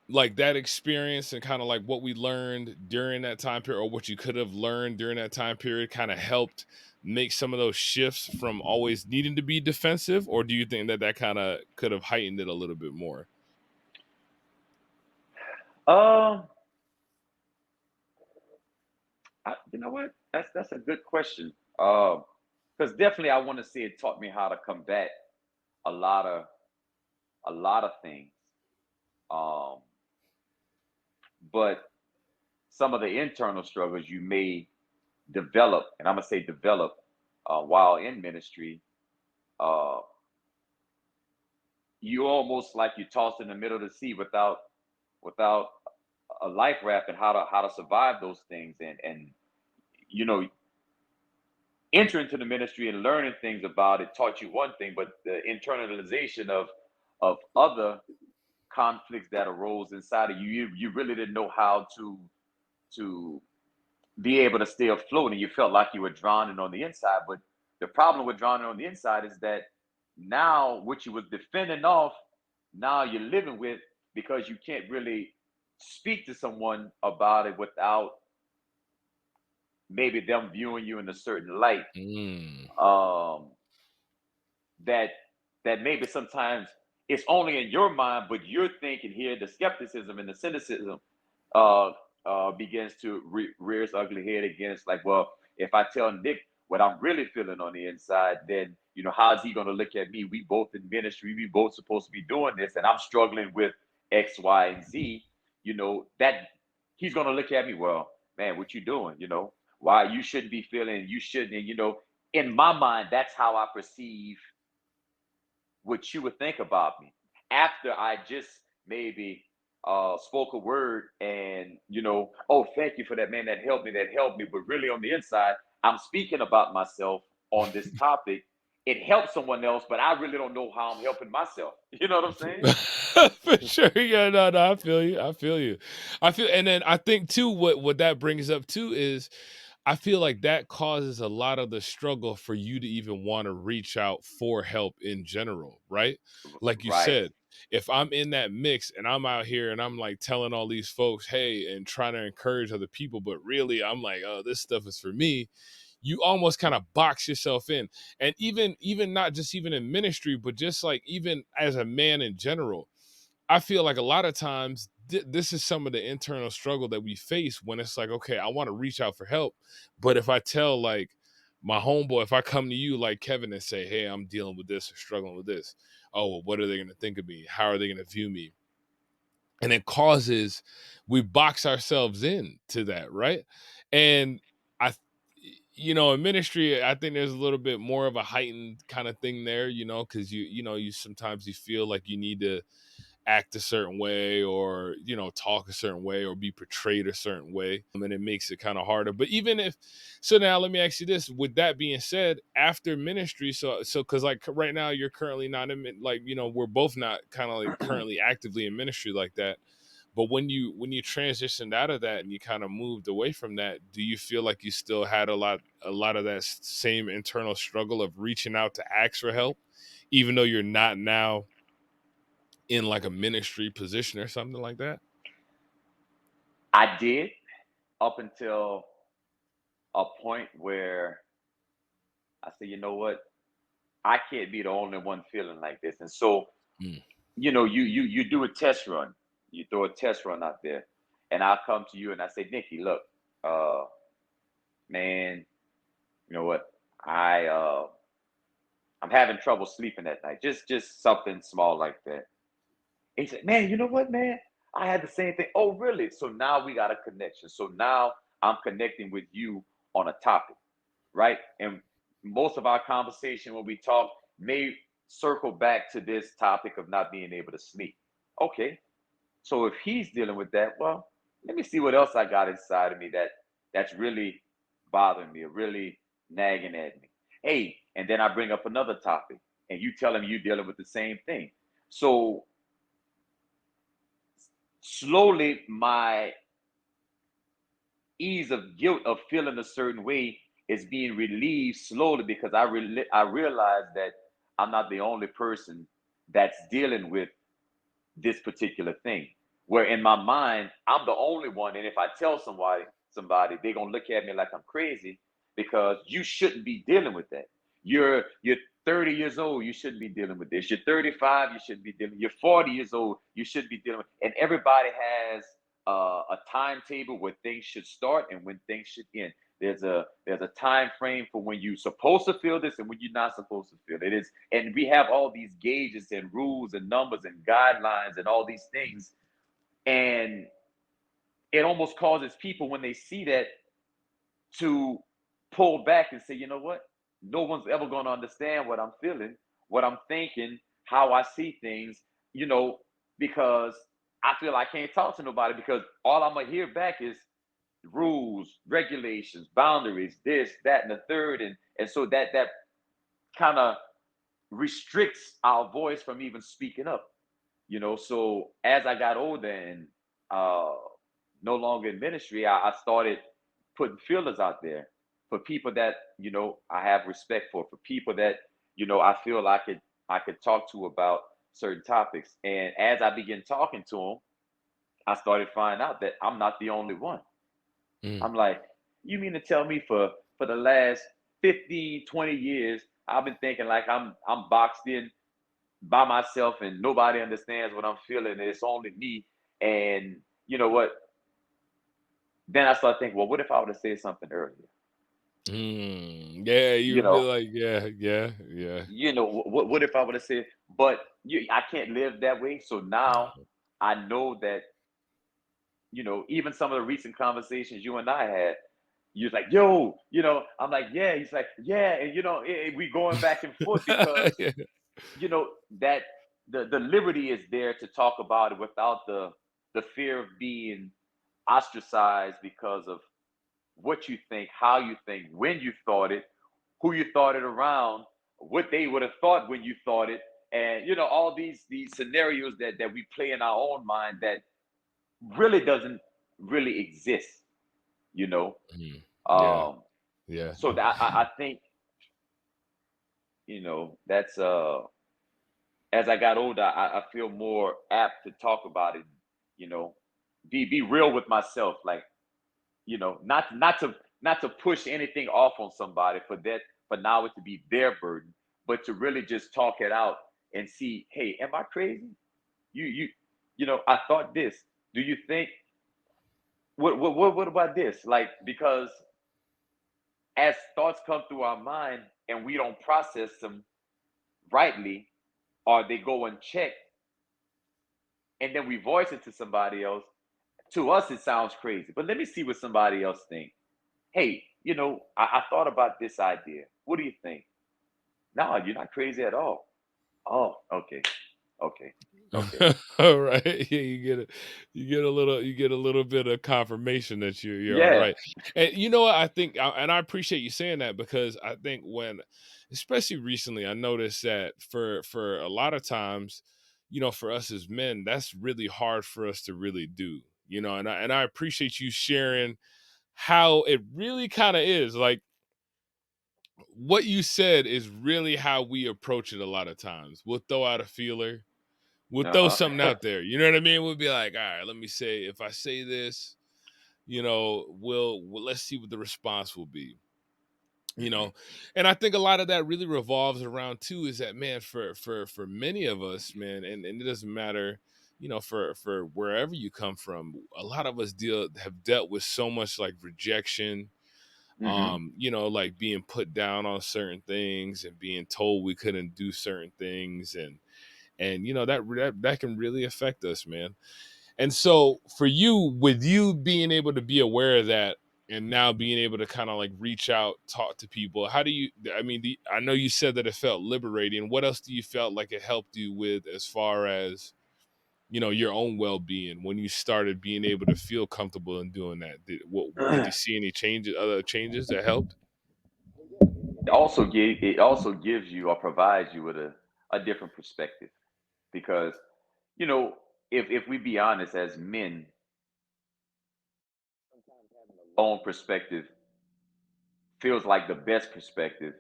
like that experience and kind of like what we learned during that time period, or what you could have learned during that time period, kind of helped make some of those shifts from always needing to be defensive? Or do you think that that kind of could have heightened it a little bit more? Um, you know what? That's a good question. Because definitely I want to say it taught me how to combat a lot of a lot of things. Um, but some of the internal struggles you may develop, and I'm gonna say develop, while in ministry, uh, you almost like you're tossed in the middle of the sea without a life raft, and how to survive those things, and you know entering into the ministry and learning things about it taught you one thing, but the internalization of other conflicts that arose inside of you, you really didn't know how to be able to stay afloat, and you felt like you were drowning on the inside. But the problem with drowning on the inside is that now what you was defending off, now you're living with, because you can't really speak to someone about it without maybe them viewing you in a certain light. Mm. Um, that that maybe sometimes it's only in your mind, but you're thinking here the skepticism and the cynicism uh, begins to rear its ugly head against, like, well, if I tell Nick what I'm really feeling on the inside, then how's he going to look at me? We both in ministry, we both supposed to be doing this, and I'm struggling with X, Y, and Z. That he's going to look at me. Well, man, what you doing? Why you shouldn't be feeling? You shouldn't. And in my mind, that's how I perceive what you would think about me after I just maybe spoke a word, and oh, thank you for that, man, that helped me, but really on the inside I'm speaking about myself on this topic. It helps someone else, but I really don't know how I'm helping myself. You know what I'm saying? For sure. Yeah, no, I feel you. I feel you. And then I think too, what that brings up too is I feel like that causes a lot of the struggle for you to even want to reach out for help in general, right? Like you Right. said, if I'm in that mix and I'm out here and I'm like telling all these folks, hey, and trying to encourage other people, but really I'm like, oh, this stuff is for me. You almost kind of box yourself in. And even not just even in ministry, but just like even as a man in general, I feel like a lot of times this is some of the internal struggle that we face when it's like, okay, I want to reach out for help, but if I tell like my homeboy, if I come to you like Kevin and say, hey, I'm dealing with this or struggling with this, oh, well, what are they going to think of me? How are they going to view me? And it causes, we box ourselves in to that, right? And I, in ministry, I think there's a little bit more of a heightened kind of thing there, because you sometimes you feel like you need to act a certain way, or talk a certain way, or be portrayed a certain way, and it makes it kind of harder. But even if so, now let me ask you this: with that being said, after ministry, so because like right now you're currently not in, like, we're both not kind of like currently actively in ministry like that, but when you transitioned out of that and you kind of moved away from that, do you feel like you still had a lot of that same internal struggle of reaching out to ask for help, even though you're not now in like a ministry position or something like that? I did, up until a point where I said, you know what, I can't be the only one feeling like this. And so Mm. you do a test run. You throw a test run out there, and I'll come to you and I say, Nikki, look, uh, man, you know what? I I'm having trouble sleeping at night. Just something small like that. He said, man, you know what, man? I had the same thing. Oh, really? So now we got a connection. So now I'm connecting with you on a topic, right? And most of our conversation when we talk may circle back to this topic of not being able to sleep. Okay. So if he's dealing with that, well, let me see what else I got inside of me that's really bothering me or really nagging at me. Hey, and then I bring up another topic and you tell him you're dealing with the same thing. So slowly my ease of guilt of feeling a certain way is being relieved slowly because I realize that I'm not the only person that's dealing with this particular thing. Where in my mind, I'm the only one, and if I tell somebody, they're gonna look at me like I'm crazy because you shouldn't be dealing with that. You're 30 years old, you shouldn't be dealing with this. You're 35, you shouldn't be dealing. You're 40 years old, you should be dealing with. And everybody has a timetable where things should start and when things should end. There's a time frame for when you're supposed to feel this and when you're not supposed to feel it. Is and we have all these gauges and rules and numbers and guidelines and all these things, and it almost causes people when they see that to pull back and say, you know what? No one's ever going to understand what I'm feeling, what I'm thinking, how I see things, you know, because I feel I can't talk to nobody because all I'm gonna hear back is rules, regulations, boundaries, this, that, and the third, and so that kind of restricts our voice from even speaking up. So as I got older and uh, no longer in ministry, I started putting feelers out there for people that I have respect for people that I feel I could talk to about certain topics. And as I began talking to them, I started finding out that I'm not the only one. Mm. I'm like, you mean to tell me for the last 15, 20 years, I've been thinking like I'm boxed in by myself and nobody understands what I'm feeling and it's only me. And you know what? Then I start thinking, well, what if I would have said something earlier? Yeah, You you feel know, like yeah. what if I would have said, but I can't live that way. So now I know that, even some of the recent conversations you and I had, you're like, yo, I'm like, yeah. He's like, yeah. And, we going back and forth because, Yeah. that the liberty is there to talk about it without the fear of being ostracized because of what you think, how you think, when you thought it, who you thought it around, what they would have thought when you thought it, and all these scenarios that we play in our own mind that really doesn't really exist. You know, Mhm. Yeah, um, yeah. so that I think that's as I got older, I feel more apt to talk about it. You know, be real with myself, like not to push anything off on somebody for now it to be their burden, but to really just talk it out and see, hey, am I crazy? I thought this. Do you think what about this? Like, because as thoughts come through our mind and we don't process them rightly, or they go unchecked, and then we voice it to somebody else. To us, it sounds crazy, but let me see what somebody else thinks. Hey, I thought about this idea. What do you think? No, you're not crazy at all. Oh, okay, okay, okay. All right. Yeah, you get a little bit of confirmation that you're all Yeah. right. And you know what I think, and I appreciate you saying that because I think especially recently, I noticed that for a lot of times, for us as men, that's really hard for us to really do. And I appreciate you sharing how it really kind of is. Like what you said is really how we approach it a lot of times. We'll throw out a feeler, we'll throw something Uh-huh. out there. You know what I mean? We'll be like, all right, let me say, if I say this, let's see what the response will be. You Hmm. know, and I think a lot of that really revolves around too is that, man, for many of us, man, and it doesn't matter, for wherever you come from, a lot of us have dealt with so much like rejection, Hmm. like being put down on certain things and being told we couldn't do certain things, and that can really affect us, man. And so for you, with you being able to be aware of that and now being able to kind of like reach out, talk to people, how do you, I mean, I know you said that it felt liberating. What else do you felt like it helped you with as far as, your own well-being when you started being able to feel comfortable in doing that? Did you see any other changes that helped? It also gives you or provides you with a different perspective because you know if we be honest as men, own perspective feels like the best perspective,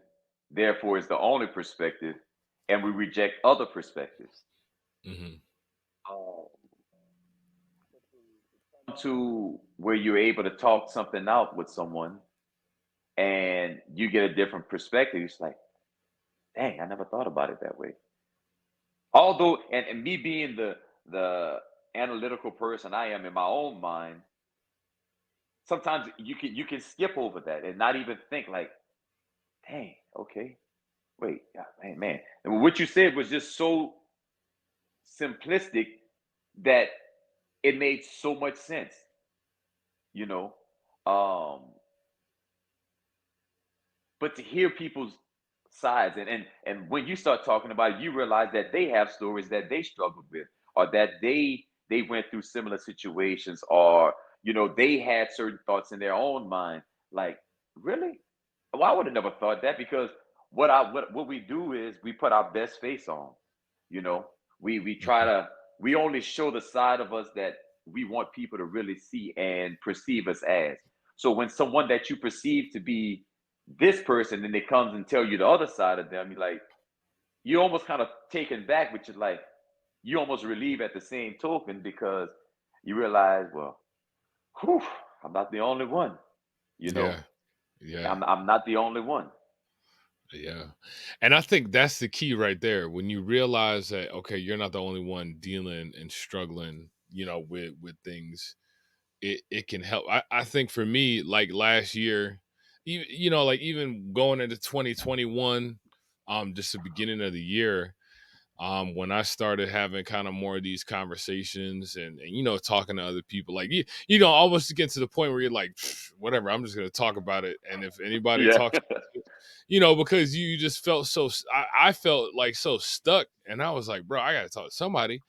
therefore is the only perspective, and we reject other perspectives. Hmm. Um, to where you're able to talk something out with someone and you get a different perspective, it's like, dang, I never thought about it that way. Although, and me being the analytical person I am in my own mind, sometimes you can skip over that and not even think like, dang, okay, wait, yeah, man. And what you said was just so simplistic that it made so much sense, you know. Um, but to hear people's sides and when you start talking about it, you realize that they have stories that they struggled with or that they went through similar situations or they had certain thoughts in their own mind like really well I would have never thought that because what we do is we put our best face on you know we try Hmm. to we only show the side of us that we want people to really see and perceive us as so when someone that you perceive to be this person and they comes and tell you the other side of them, you're like, you almost kind of taken back, which is like you almost relieve at the same token because you realize, well, whew, I'm not the only one, you know. Yeah. Yeah. I'm not the only one. Yeah. And I think that's the key right there. When you realize that, okay, you're not the only one dealing and struggling, with things, it can help. I think for me, like last year, even, like even going into 2021, just the beginning of the year, when I started having kind of more of these conversations and talking to other people, like almost get to the point where you're like, whatever, I'm just gonna talk about it. And if anybody Yeah. talks, because you just felt so I felt like so stuck, and I was like, bro, I gotta talk to somebody.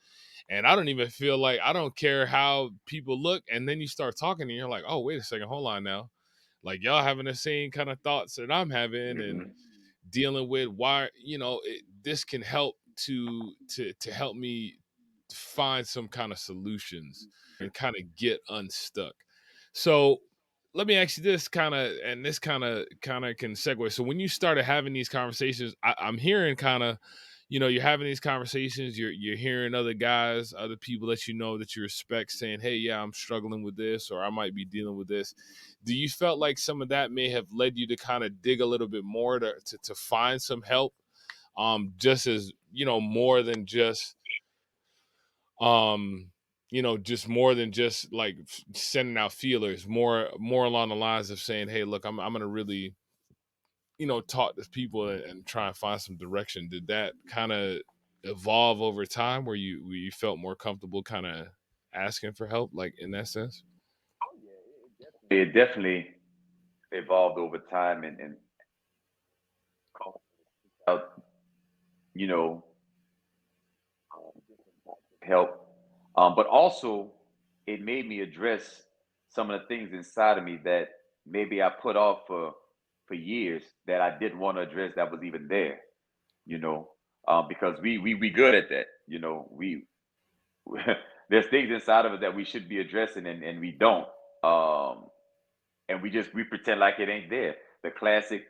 And I don't even feel like I don't care how people look. And then you start talking and you're like, oh, wait a second, hold on now. Like y'all having the same kind of thoughts that I'm having and Hmm. dealing with why, this can help to help me find some kind of solutions and kind of get unstuck. So let me ask you this kind of, and this kind of can segue. So when you started having these conversations, I'm hearing kind of, you're having these conversations, you're hearing other guys, other people that that you respect saying, hey, yeah, I'm struggling with this, or I might be dealing with this. Do you felt like some of that may have led you to kind of dig a little bit more to find some help? Just as, more than just just more than just like sending out feelers, more along the lines of saying, hey, look, I'm gonna really talk to people and try and find some direction. Did that kind of evolve over time where you felt more comfortable kind of asking for help, like in that sense? It definitely evolved over time and out, you know, help. But also, it made me address some of the things inside of me that maybe I put off for years that I didn't want to address that was even there. You know, because we good at that. We there's things inside of us that we should be addressing and we don't. Um, and we pretend like it ain't there. The classic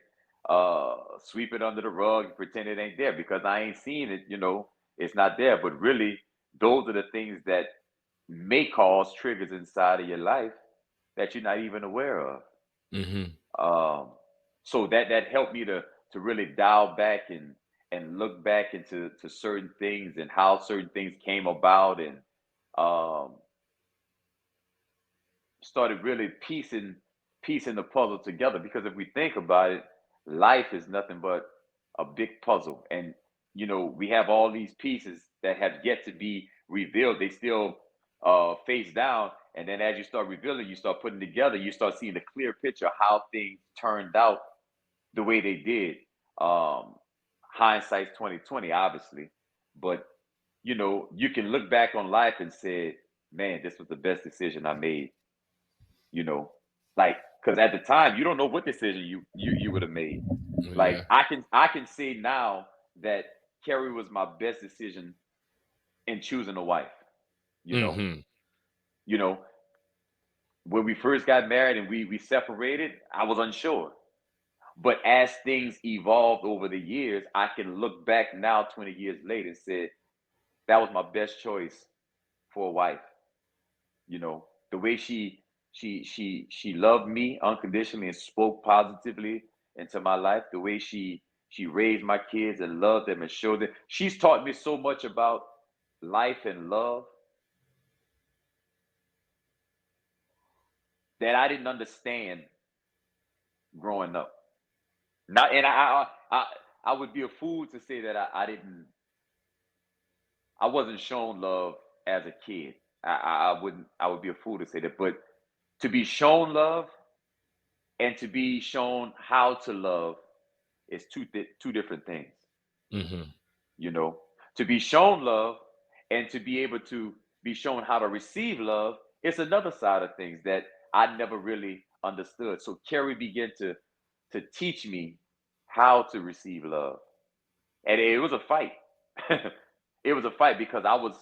sweep it under the rug, pretend it ain't there because I ain't seen it, it's not there. But really, those are the things that may cause triggers inside of your life that you're not even aware of. Hmm. Um, so that helped me to really dial back and look back into certain things and how certain things came about um, started really piecing the puzzle together. Because if we think about it, life is nothing but a big puzzle, and we have all these pieces that have yet to be revealed. They still face down, and then as you start revealing, you start putting together, you start seeing the clear picture of how things turned out the way they did. Um, Hindsight's 2020, obviously, but you can look back on life and say, "Man, this was the best decision I made." you know like, because at the time you don't know what decision you would have made. Like, Yeah. I can say now that Carrie was my best decision in choosing a wife. you know Hmm. you know when we first got married and we separated, I was unsure. But as things evolved over the years, I can look back now 20 years later and say that was my best choice for a wife. The way she loved me unconditionally and spoke positively into my life, the way she raised my kids and loved them and showed them. She's taught me so much about life and love that I didn't understand growing up. Not and I would be a fool to say that I wasn't shown love as a kid. I would be a fool to say that. But to be shown love and to be shown how to love is two different things. Hmm. You know, to be shown love and to be able to be shown how to receive love is another side of things that I never really understood. So Carrie began to teach me how to receive love, and it was a fight. It was a fight because I was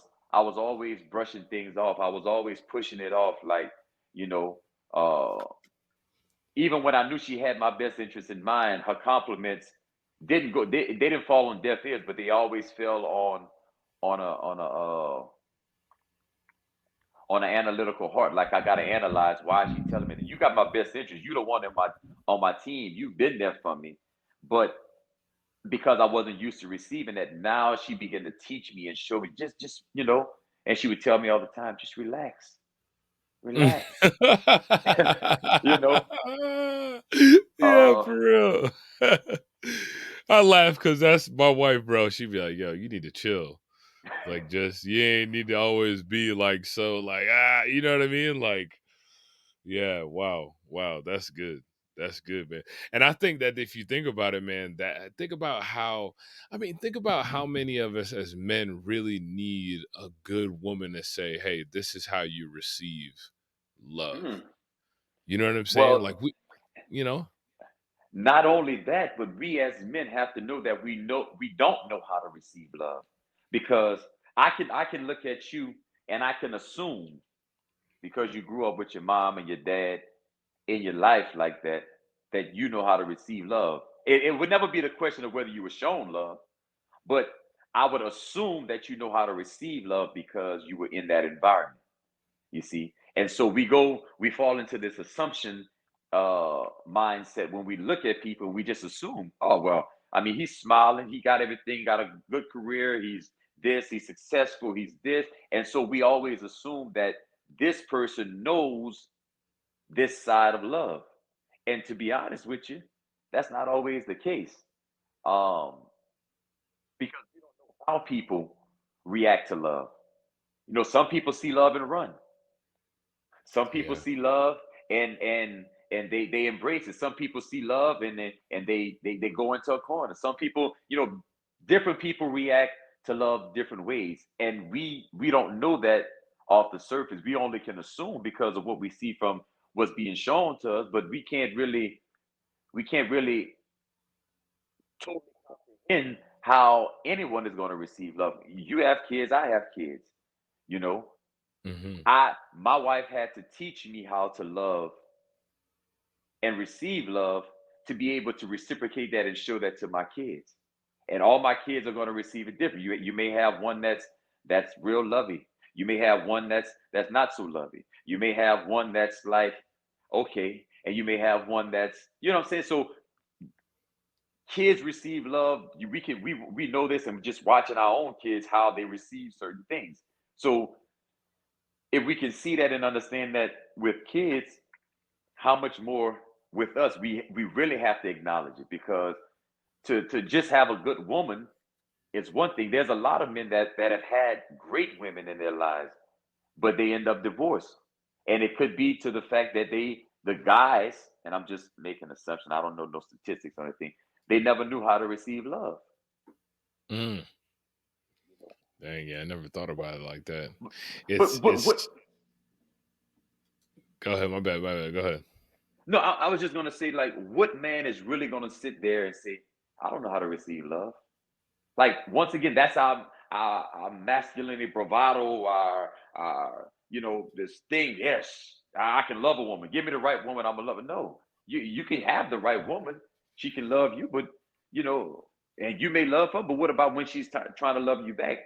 always brushing things off. I was always pushing it off, like, you know, uh, even when I knew she had my best interest in mind, her compliments didn't go. They didn't fall on deaf ears, but they always fell on an analytical heart. Like, I gotta analyze, why is she telling me that? You got my best interest. You the one on my team. You've been there for me, but because I wasn't used to receiving that, now she began to teach me and show me, just and she would tell me all the time, just relax, relax. you know. Yeah, Uh, for real. I laugh because that's my wife, bro. She'd be like, "Yo, you need to chill. Like, just you ain't need to always be like so, like, you know what I mean? Like, yeah, wow, wow, that's good. That's good, man. And I think that if you think about it, man, that think about how, I mean, think about how many of us as men really need a good woman to say, "Hey, this is how you receive love." mm, You know what I'm saying? well, Like you know. not only that, but we as men have to know that we don't know how to receive love, because I can look at you and I can assume, because you grew up with your mom and your dad in your life like that, that you know how to receive love. It would never be the question of whether you were shown love, but I would assume that you know how to receive love because you were in that environment. You see, and so we fall into this assumption mindset. When we look at people, we just assume, oh well, I mean, he's smiling, he got everything, got a good career, he's this, he's successful, he's this. And so we always assume that this person knows this side of love. And to be honest with you, that's not always the case. um because we don't know how people react to love. Some people see love and run. Some people Yeah. see love and they embrace it. Some people see love and they go into a corner. Some people, different people react to love different ways, and we don't know that off the surface. We only can assume because of what we see from what's being shown to us, but we can't really totally comprehend how anyone is going to receive love. You have kids, I have kids. You know, Hmm. I my wife had to teach me how to love and receive love, to be able to reciprocate that and show that to my kids. And all my kids are going to receive it different. You may have one that's real lovey. You may have one that's not so lovey. You may have one that's like okay, and you may have one that's, what I'm saying. So kids receive love. We know this, and just watching our own kids how they receive certain things. So if we can see that and understand that with kids, how much more with us, we really have to acknowledge it, because to just have a good woman is one thing. There's a lot of men that have had great women in their lives, but they end up divorced. And it could be to the fact that the guys, and I'm just making an assumption, I don't know no statistics or anything, they never knew how to receive love. Mm. Dang, yeah, I never thought about it like that. But what It's Go ahead, my bad, go ahead. no, I was just gonna say, like, what man is really gonna sit there and say, I don't know how to receive love? Like, once again, that's our masculinity bravado, this thing. Yes, I can love a woman. Give me the right woman, I'm a lover. No, you can have the right woman. She can love you, but you know, and you may love her. But what about when she's trying to love you back?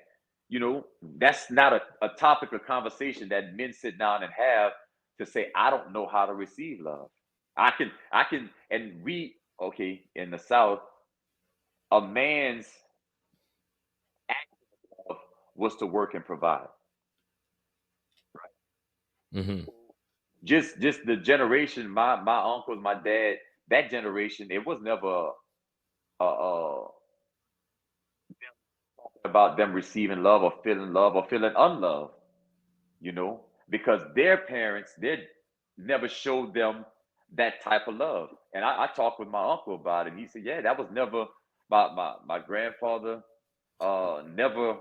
That's not a topic of conversation that men sit down and have, to say, I don't know how to receive love. I can, and we, okay, in the South, a man's of was to work and provide. Hmm. Just the generation, my uncles, my dad, that generation, it was never about them receiving love or feeling unloved, because their parents, they never showed them that type of love. And I talked with my uncle about it, and he said, yeah, that was never, my grandfather never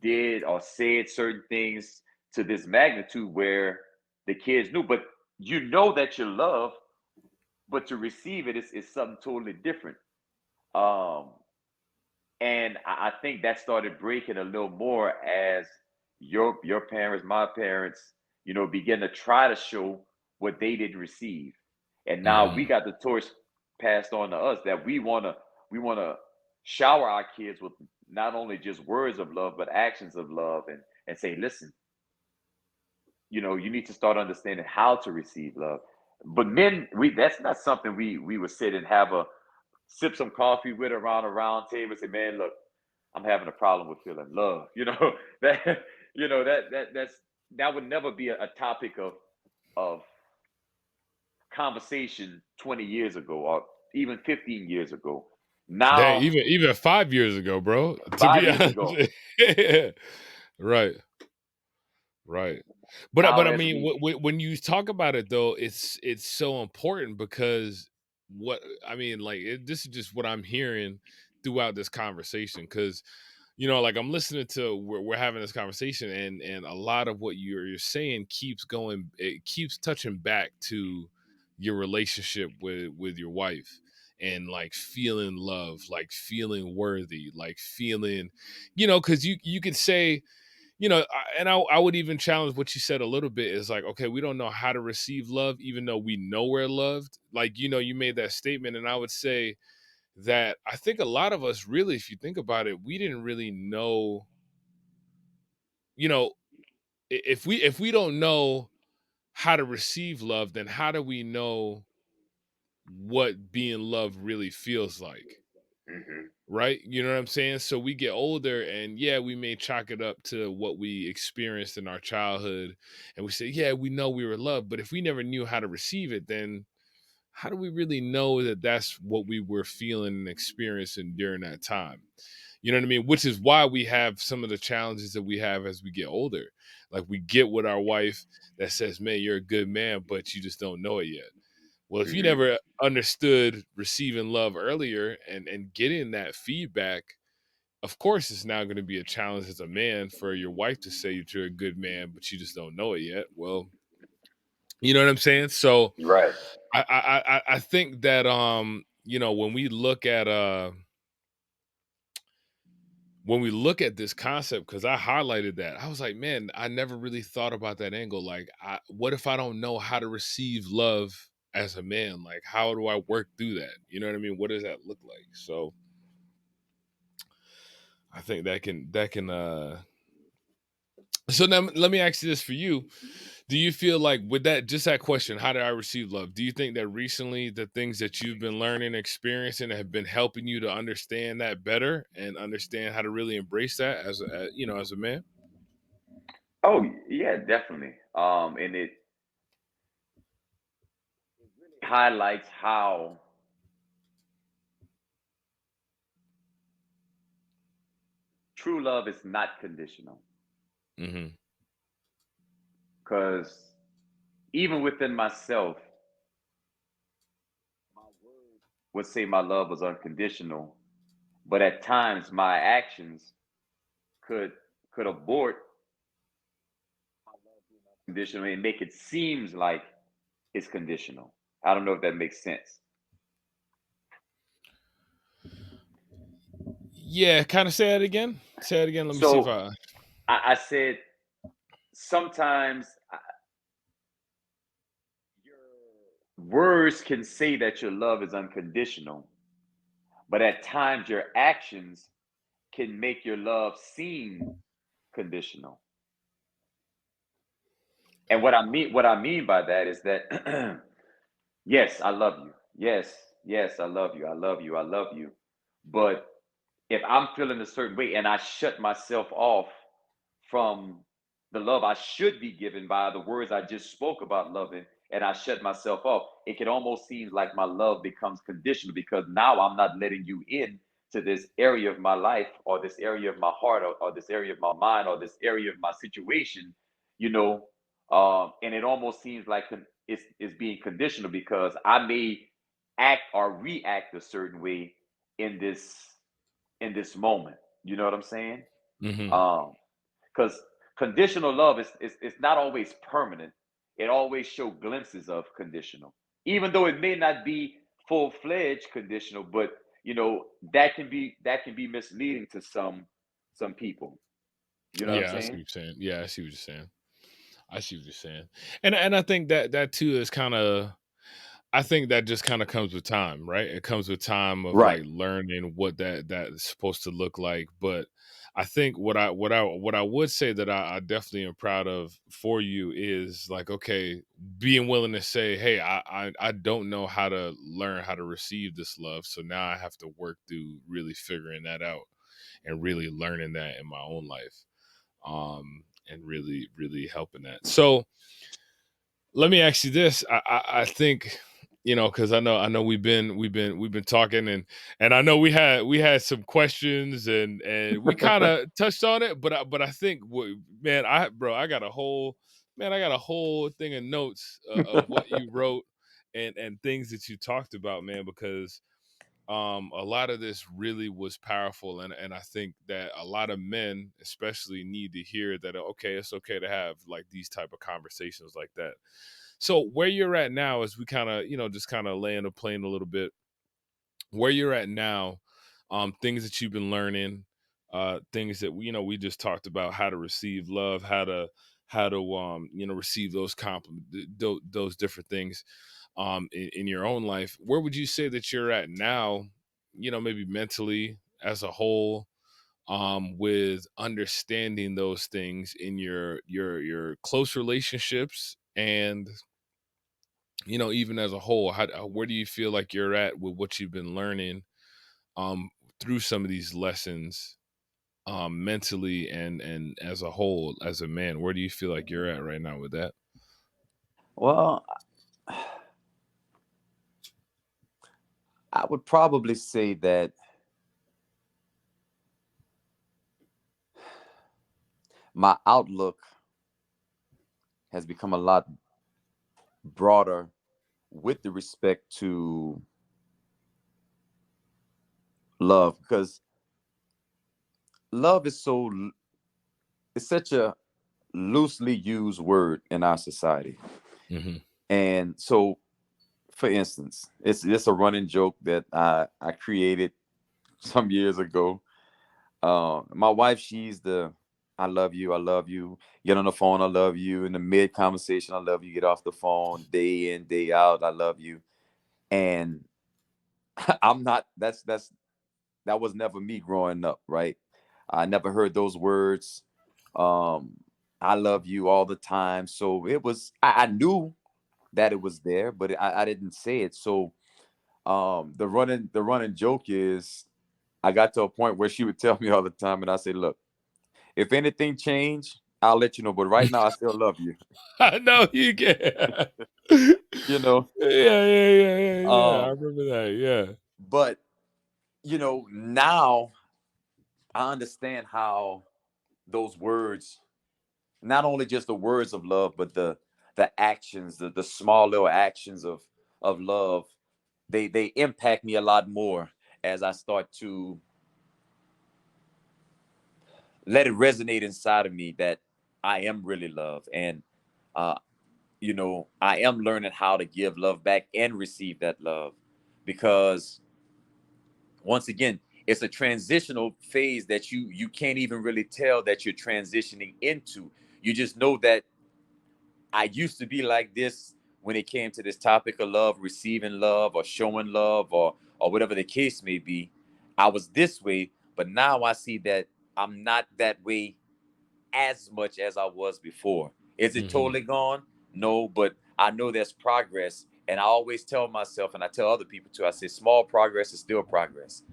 did or said certain things to this magnitude where the kids knew. But that you're loved, but to receive it is something totally different. Um, and I think that started breaking a little more as your parents, my parents, begin to try to show what they didn't receive. And now we Hmm. got the torch passed on to us, that we wanna shower our kids with not only just words of love, but actions of love, and say, listen, you need to start understanding how to receive love. But men, that's not something we would sit and have a sip some coffee with around a round table and say, man, look, I'm having a problem with feeling love. That that would never be a topic of conversation 20 years ago, or even 15 years ago. Dang, Now, even 5 years ago, bro. To be 5 years honest, ago, right, right. But now I as mean, we when you talk about it though, it's so important because what I mean, like this is just what I'm hearing throughout this conversation. Because like I'm listening to we're having this conversation, and a lot of what you're saying keeps going, it keeps touching back to your relationship with your wife, and like feeling love, like feeling worthy, like feeling, because you could say, and I would even challenge what you said a little bit, is like, okay, we don't know how to receive love even though we know we're loved. Like, you made that statement, and I would say that I think a lot of us, really, if you think about it, we didn't really know, you know if we don't know how to receive love, then how do we know what being loved really feels like? Mhm. Right, you know what I'm saying? So we get older, and yeah, we may chalk it up to what we experienced in our childhood, and we say, yeah, we know we were loved, but if we never knew how to receive it, then how do we really know that that's what we were feeling and experiencing during that time? You know what I mean? Which is why we have some of the challenges that we have as we get older. Like, we get with our wife that says, man, you're a good man, but you just don't know it yet. Well, if you Mhm. never understood receiving love earlier, and getting that feedback, of course it's now going to be a challenge as a man for your wife to say that you're a good man, but you just don't know it yet. Well, you know what I'm saying? So Right. I think that when we look at this concept, because I highlighted that, I was like, man, I never really thought about that angle. Like, what if I don't know how to receive love as a man? Like, how do I work through that? You know what I mean? What does that look like? So I think that can. So now let me ask you this for you. Do you feel like, with that, just that question, how did I receive love? Do you think that recently the things that you've been learning, experiencing, have been helping you to understand that better and understand how to really embrace that as a man? Oh yeah, definitely. And it highlights how true love is not conditional. Mm-hmm. Because even within myself, would say my love was unconditional, but at times my actions could could abort conditional and make it seems like it's conditional. I don't know if that makes sense. Yeah, kind of say it again. Say it again. Let me see if So I. I said sometimes your words can say that your love is unconditional, but at times your actions can make your love seem conditional. And what I mean by that is that yes, I love you. Yes, yes, I love you. I love you. I love you. But if I'm feeling a certain way and I shut myself off from the love I should be given by the words I just spoke about loving, and I shut myself off, it can almost seem like my love becomes conditional because now I'm not letting you in to this area of my life or this area of my heart or this area of my mind or this area of my situation, you know. And it almost seems like it's being conditional because I may act or react a certain way in this moment. You know what I'm saying? Mm-hmm. Um, because conditional love is not always permanent. It always show glimpses of conditional, even though it may not be full-fledged conditional. But that can be misleading to some people. You know what I'm Yeah, I see what saying? you're saying. Yeah, I see what you're saying. I see what you're saying. And I think that too is kind of. I think that just kind of comes with time, right? It comes with time of Right. like learning what that is supposed to look like. But I think what I would say that I definitely am proud of for you is like, okay, being willing to say, hey, I don't know how to learn how to receive this love, so now I have to work through really figuring that out and really learning that in my own life, and really helping that. So let me ask you this. I think, because I know we've been talking, and I know we had some questions, and we kind of touched on it, but I think man, I got a whole thing of notes, of what you wrote and things that you talked about, man, because a lot of this really was powerful, and I think that a lot of men especially need to hear that, okay, it's okay to have like these type of conversations like that. So where you're at now, as we kind of, just kind of laying a plane a little bit, where you're at now, things that you've been learning, things that we just talked about, how to receive love, how to receive those compliments, those different things, in your own life. Where would you say that you're at now, maybe mentally as a whole, with understanding those things in your close relationships, and even as a whole, where do you feel like you're at with what you've been learning, um through some of these lessons, mentally and as a whole, as a man? Where do you feel like you're at right now with that? Well, I would probably say that my outlook has become a lot broader with the respect to love, because love is it's such a loosely used word in our society. Hmm. And so, for instance, it's a running joke that I created some years ago. My wife, she's the I love you, I love you. Get on the phone, I love you. In the mid conversation, I love you. Get off the phone, day in, day out, I love you. And I'm not. That was never me growing up, right? I never heard those words. Um, I love you all the time. So it was. I knew that it was there, but I didn't say it. So the running joke is, I got to a point where she would tell me all the time, and I say, look, if anything changed, I'll let you know. But right now, I still love you. I know you can. You know. Yeah. I Um, remember that. Yeah. but now I understand how those words, not only just the words of love, but the actions, the small little actions of love, they impact me a lot more as I start to let it resonate inside of me that I am really loved. And uh, I am learning how to give love back and receive that love, because once again, it's a transitional phase that you can't even really tell that you're transitioning into. You just know that I used to be like this when it came to this topic of love, receiving love or showing love, or whatever the case may be. I was this way, but now I see that I'm not that way as much as I was before. Is it Hmm. totally gone? No, but I know there's progress. And I always tell myself, and I tell other people too, I say small progress is still progress.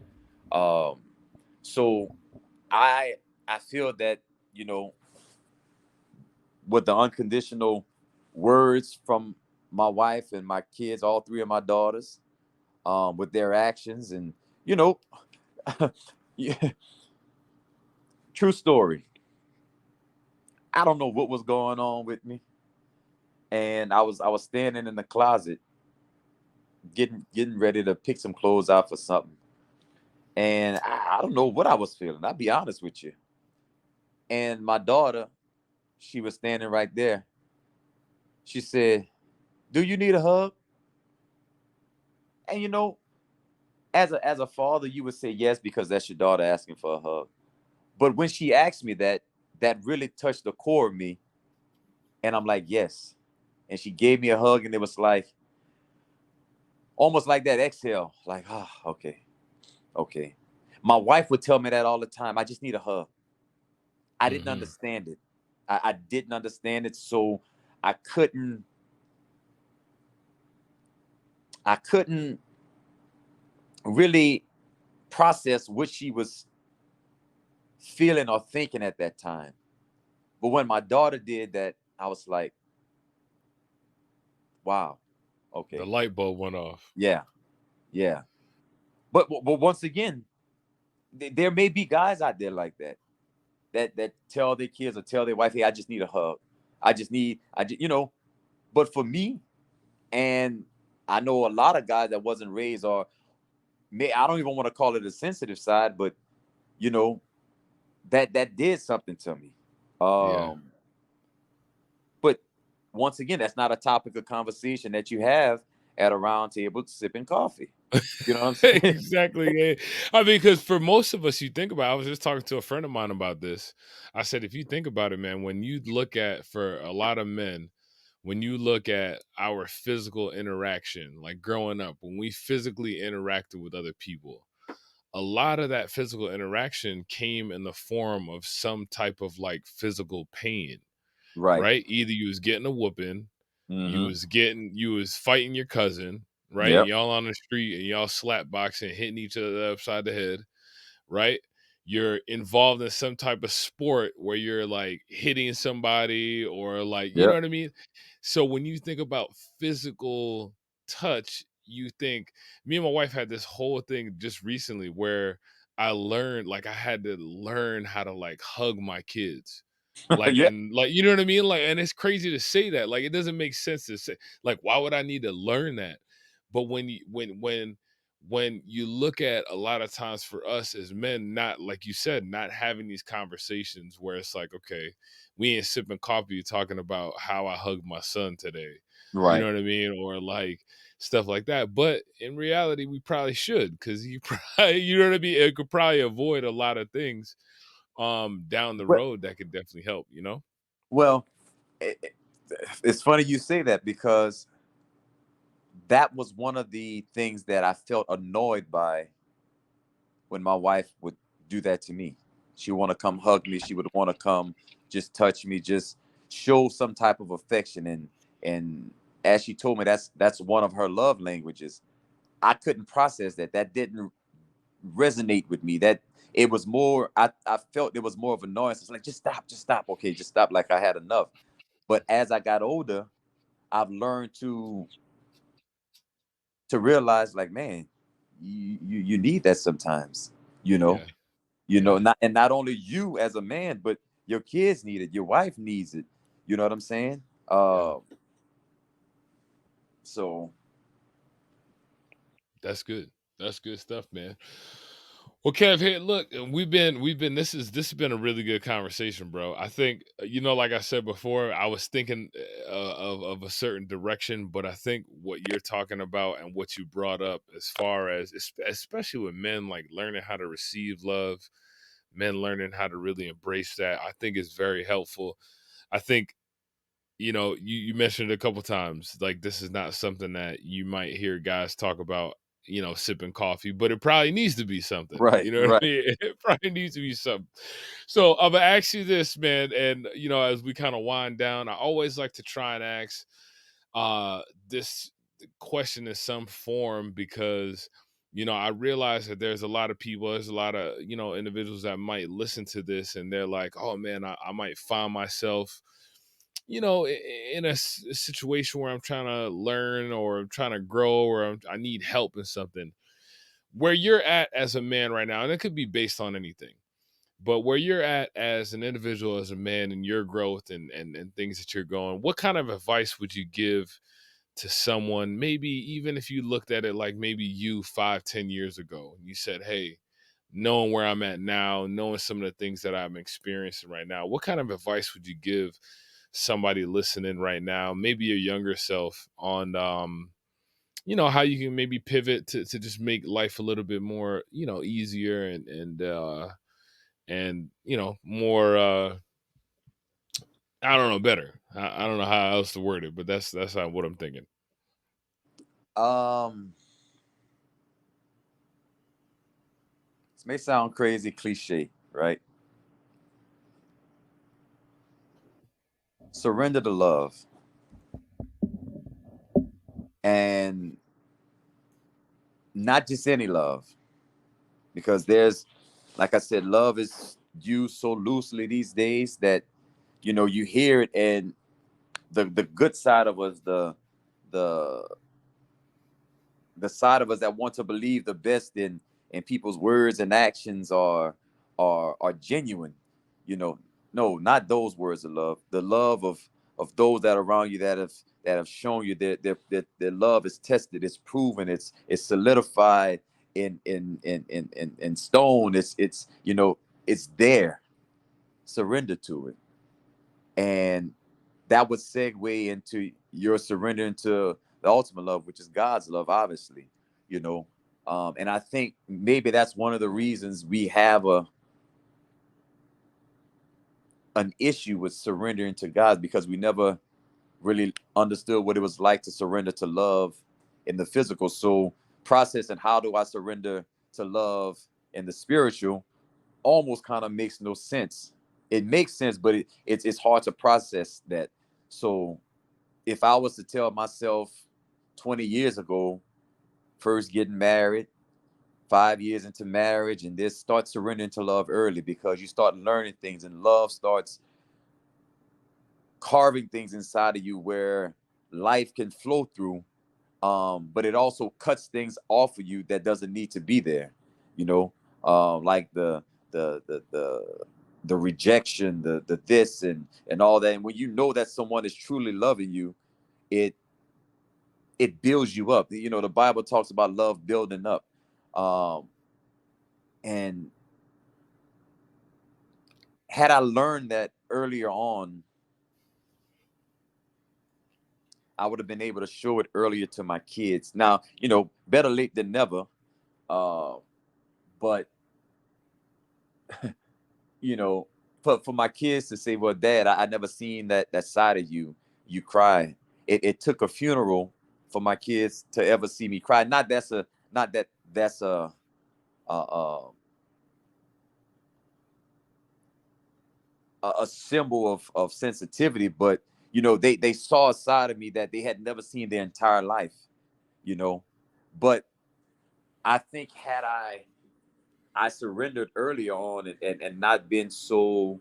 Um, so I I feel that, you know, with the unconditional words from my wife and my kids, all three of my daughters, with their actions, and you know, yeah, true story. I don't know what was going on with me, and I was standing in the closet getting ready to pick some clothes out for something, and I don't know what I was feeling. I'll be honest with you. And my daughter, she was standing right there. She said, "Do you need a hug?" And as a father, you would say yes because that's your daughter asking for a hug. But when she asked me that, that really touched the core of me, and I'm like, yes. And she gave me a hug, and it was like almost like that exhale, like, okay, okay. My wife would tell me that all the time. I just need a hug. I didn't Hmm. understand it. I didn't understand it, so I couldn't. I couldn't really process what she was feeling or thinking at that time. But when my daughter did that, I was like, wow, The okay, light bulb went off. yeah, yeah. But once again, there may be guys out there like that, that tell their kids or tell their wife, "Hey, I just need a hug. I just, But for me, and I know a lot of guys that wasn't raised, or I don't even want to call it a sensitive side, but you know that did something to me. Yeah. Um, but once again, that's not a topic of conversation that you have at a round table sipping coffee. You know what I'm saying? Exactly. Yeah. I mean, because for most of us, you think about, I was just talking to a friend of mine about this. I said, if you think about it, man, when you look at, for a lot of men, when you look at our physical interaction, like growing up, when we physically interacted with other people, a lot of that physical interaction came in the form of some type of like physical pain, Right. right? Either you was getting a whooping, Mm-hmm. you was fighting your cousin, right? And Yep. y'all on the street and y'all slap boxing, hitting each other upside the head, right? You're involved in some type of sport where you're like hitting somebody or like, you know Yep. what I mean? So when you think about physical touch, you think, me and my wife had this whole thing just recently where I learned, like I had to learn how to like hug my kids, like, Yep. and like, you know what I mean? Like, and it's crazy to say that. Like, it doesn't make sense to say, like, why would I need to learn that? But when you look at a lot of times for us as men, not like you said, not having these conversations where it's like, okay, we ain't sipping coffee talking about how I hugged my son today. You know Right. what I mean? Or like stuff like that. But in reality, we probably should, because you probably, you know what I mean? It could probably avoid a lot of things down the Well, road that could definitely help, you know? well, it's funny you say that, because that was one of the things that I felt annoyed by when my wife would do that to me. She would want to come hug me. She would want to come just touch me, just show some type of affection. And as she told me, that's one of her love languages. I couldn't process that. That didn't resonate with me. That it was more, I felt there was more of annoyance. It's like, just stop. Okay, just stop. Like I had enough. But as I got older, I've learned to realize, like, man, you need that sometimes, you know, Yeah. Yeah. not only you as a man, but your kids need it, your wife needs it. You know what I'm saying? Yeah. So That's good. That's good stuff, man. Well, Kev, here, look, we've been. This has been a really good conversation, bro. I think like I said before, I was thinking of a certain direction, but I think what you're talking about and what you brought up, as far as especially with men, like learning how to receive love, men learning how to really embrace that, I think is very helpful. I think you mentioned it a couple times, like this is not something that you might hear guys talk about, sipping coffee, but it probably needs to be something. right, You know what I right. mean? It probably needs to be something. So I'm gonna ask you this, man, and as we kind of wind down, I always like to try and ask this question in some form, because I realize that there's a lot of individuals that might listen to this and they're like, oh man, I might find myself in a situation where I'm trying to learn or I'm trying to grow or I need help in something. Where you're at as a man right now, and it could be based on anything, but where you're at as an individual, as a man, in your growth and things that you're going, what kind of advice would you give to someone, maybe even if you looked at it like maybe you 5-10 years ago, and you said, hey, knowing where I'm at now, knowing some of the things that I'm experiencing right now, what kind of advice would you give somebody listening right now, maybe your younger self, on how you can maybe pivot to just make life a little bit more easier and more I don't know, better. I don't know how else to word it, but that's what I'm thinking. um this may sound crazy, cliche, right? Surrender to love. And not just any love, because there's, like I said, love is used so loosely these days that you hear it, and the good side of us, the the side of us that want to believe the best in people's words and actions are genuine. you know no, not those words of love, the love of those that are around you, that have shown you that their love is tested, it's proven, it's solidified in stone. It's there. Surrender to it. And that would segue into your surrendering to the ultimate love, which is God's love, obviously. you know and I think maybe that's one of the reasons we have an issue with surrendering to God, because we never really understood what it was like to surrender to love in the physical. So processing, how do I surrender to love in the spiritual, almost kind of makes no sense. It makes sense, but it's hard to process that. So if I was to tell myself 20 years ago, first getting married, 5 years into marriage, and this, start surrendering to love early, because you start learning things, and love starts carving things inside of you where life can flow through. But it also cuts things off of you that doesn't need to be there. You know, like the the the the rejection, the this and all that. And when you know that someone is truly loving you, it it builds you up. The Bible talks about love building up. Um, and had I learned that earlier on, I would have been able to show it earlier to my kids. Now, better late than never. Uh, but you know, for my kids to say, "Well, Dad, I never seen that side of you. You cry." It took a funeral for my kids to ever see me cry. Not that that's a, a symbol of sensitivity, but they saw a side of me that they had never seen their entire life. you know. But I think, had I surrendered earlier on, and not been so,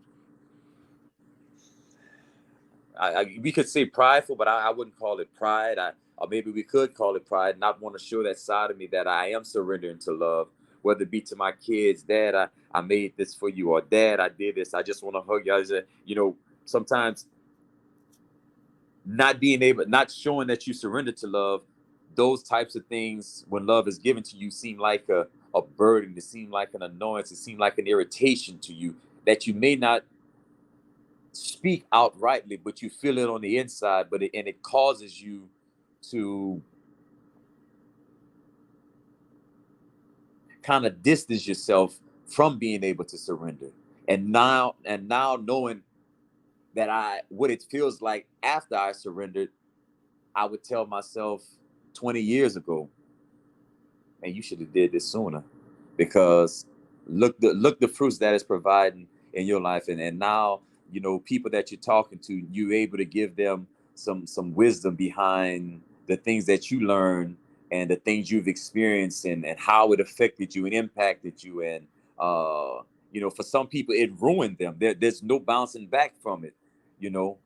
we could say prideful, but I wouldn't call it pride. Or maybe we could call it pride, not want to show that side of me that I am surrendering to love, whether it be to my kids. Dad, I made this for you, or Dad, I did this. I just want to hug you. Sometimes not showing that you surrender to love, those types of things, when love is given to you, seem like a burden. It seem like an annoyance. It seem like an irritation to you that you may not speak outrightly, but you feel it on the inside. It causes you to kind of distance yourself from being able to surrender. And now knowing that what it feels like after I surrendered, I would tell myself 20 years ago, man, you should have did this sooner, because look the fruits that it's providing in your life. And now, people that you're talking to, you're able to give them some wisdom behind the things that you learn and the things you've experienced, and how it affected you and impacted you. And for some people it ruined them. There's no bouncing back from it, you know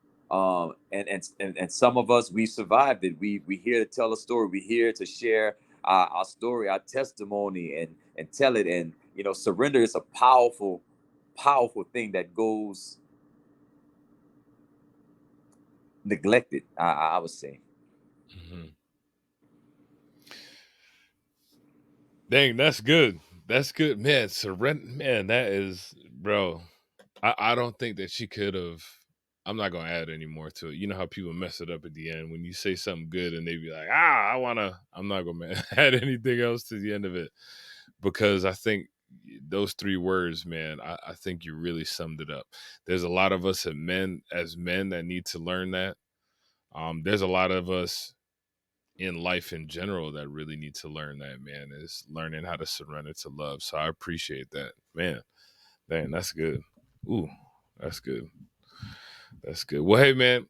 and some of us, we survived it. We here to tell a story. We here to share our story, our testimony, and tell it. And surrender is a powerful, powerful thing that goes neglected, I would say. Mm-hmm. Dang, that's good. That's good, man. Surrender, man. That is, bro. I don't think that she could have. I'm not gonna add any more to it. You know how people mess it up at the end when you say something good and they be like, I wanna. I'm not gonna add anything else to the end of it, because I think those 3 words, man. I think you really summed it up. There's a lot of us as men that need to learn that. There's a lot of us in life in general that really need to learn that, man, is learning how to surrender to love. So I appreciate that, man. Man, that's good. Ooh, that's good. That's good. Well, hey, man,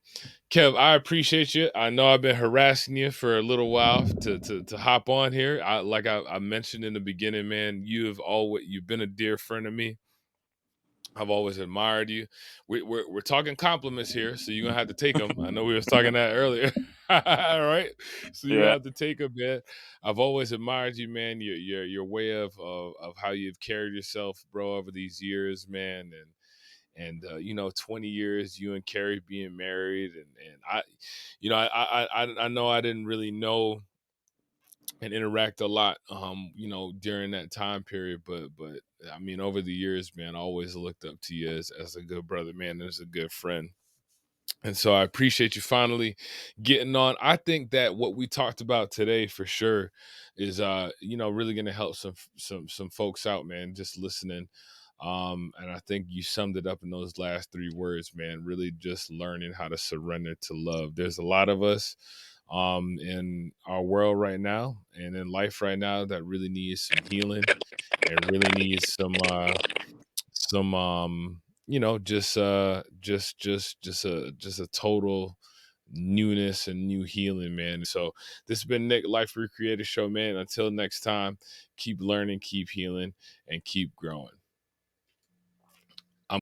Kev, I appreciate you. I know I've been harassing you for a little while to hop on here. I mentioned in the beginning, man, you've been a dear friend of me. I've always admired you. We're talking compliments here, so you're gonna have to take them. I know we was talking that earlier. All right, so you Yeah. have to take them, man. I've always admired you, man. Your way of how you've carried yourself, bro, over these years, man. And 20 years you and Carrie being married, and I know I didn't really know and interact a lot during that time period, but I mean, over the years, man, I always looked up to you as a good brother, man, as a good friend. And so I appreciate you finally getting on. I think that what we talked about today for sure is really going to help some folks out, man, just listening. And I think you summed it up in those last 3 words, man, really just learning how to surrender to love. There's a lot of us in our world right now and in life right now that really needs some healing and really needs some just a total newness and new healing, man. So this has been Nick, Life Recreated Show, man. Until next time, keep learning, keep healing, and keep growing.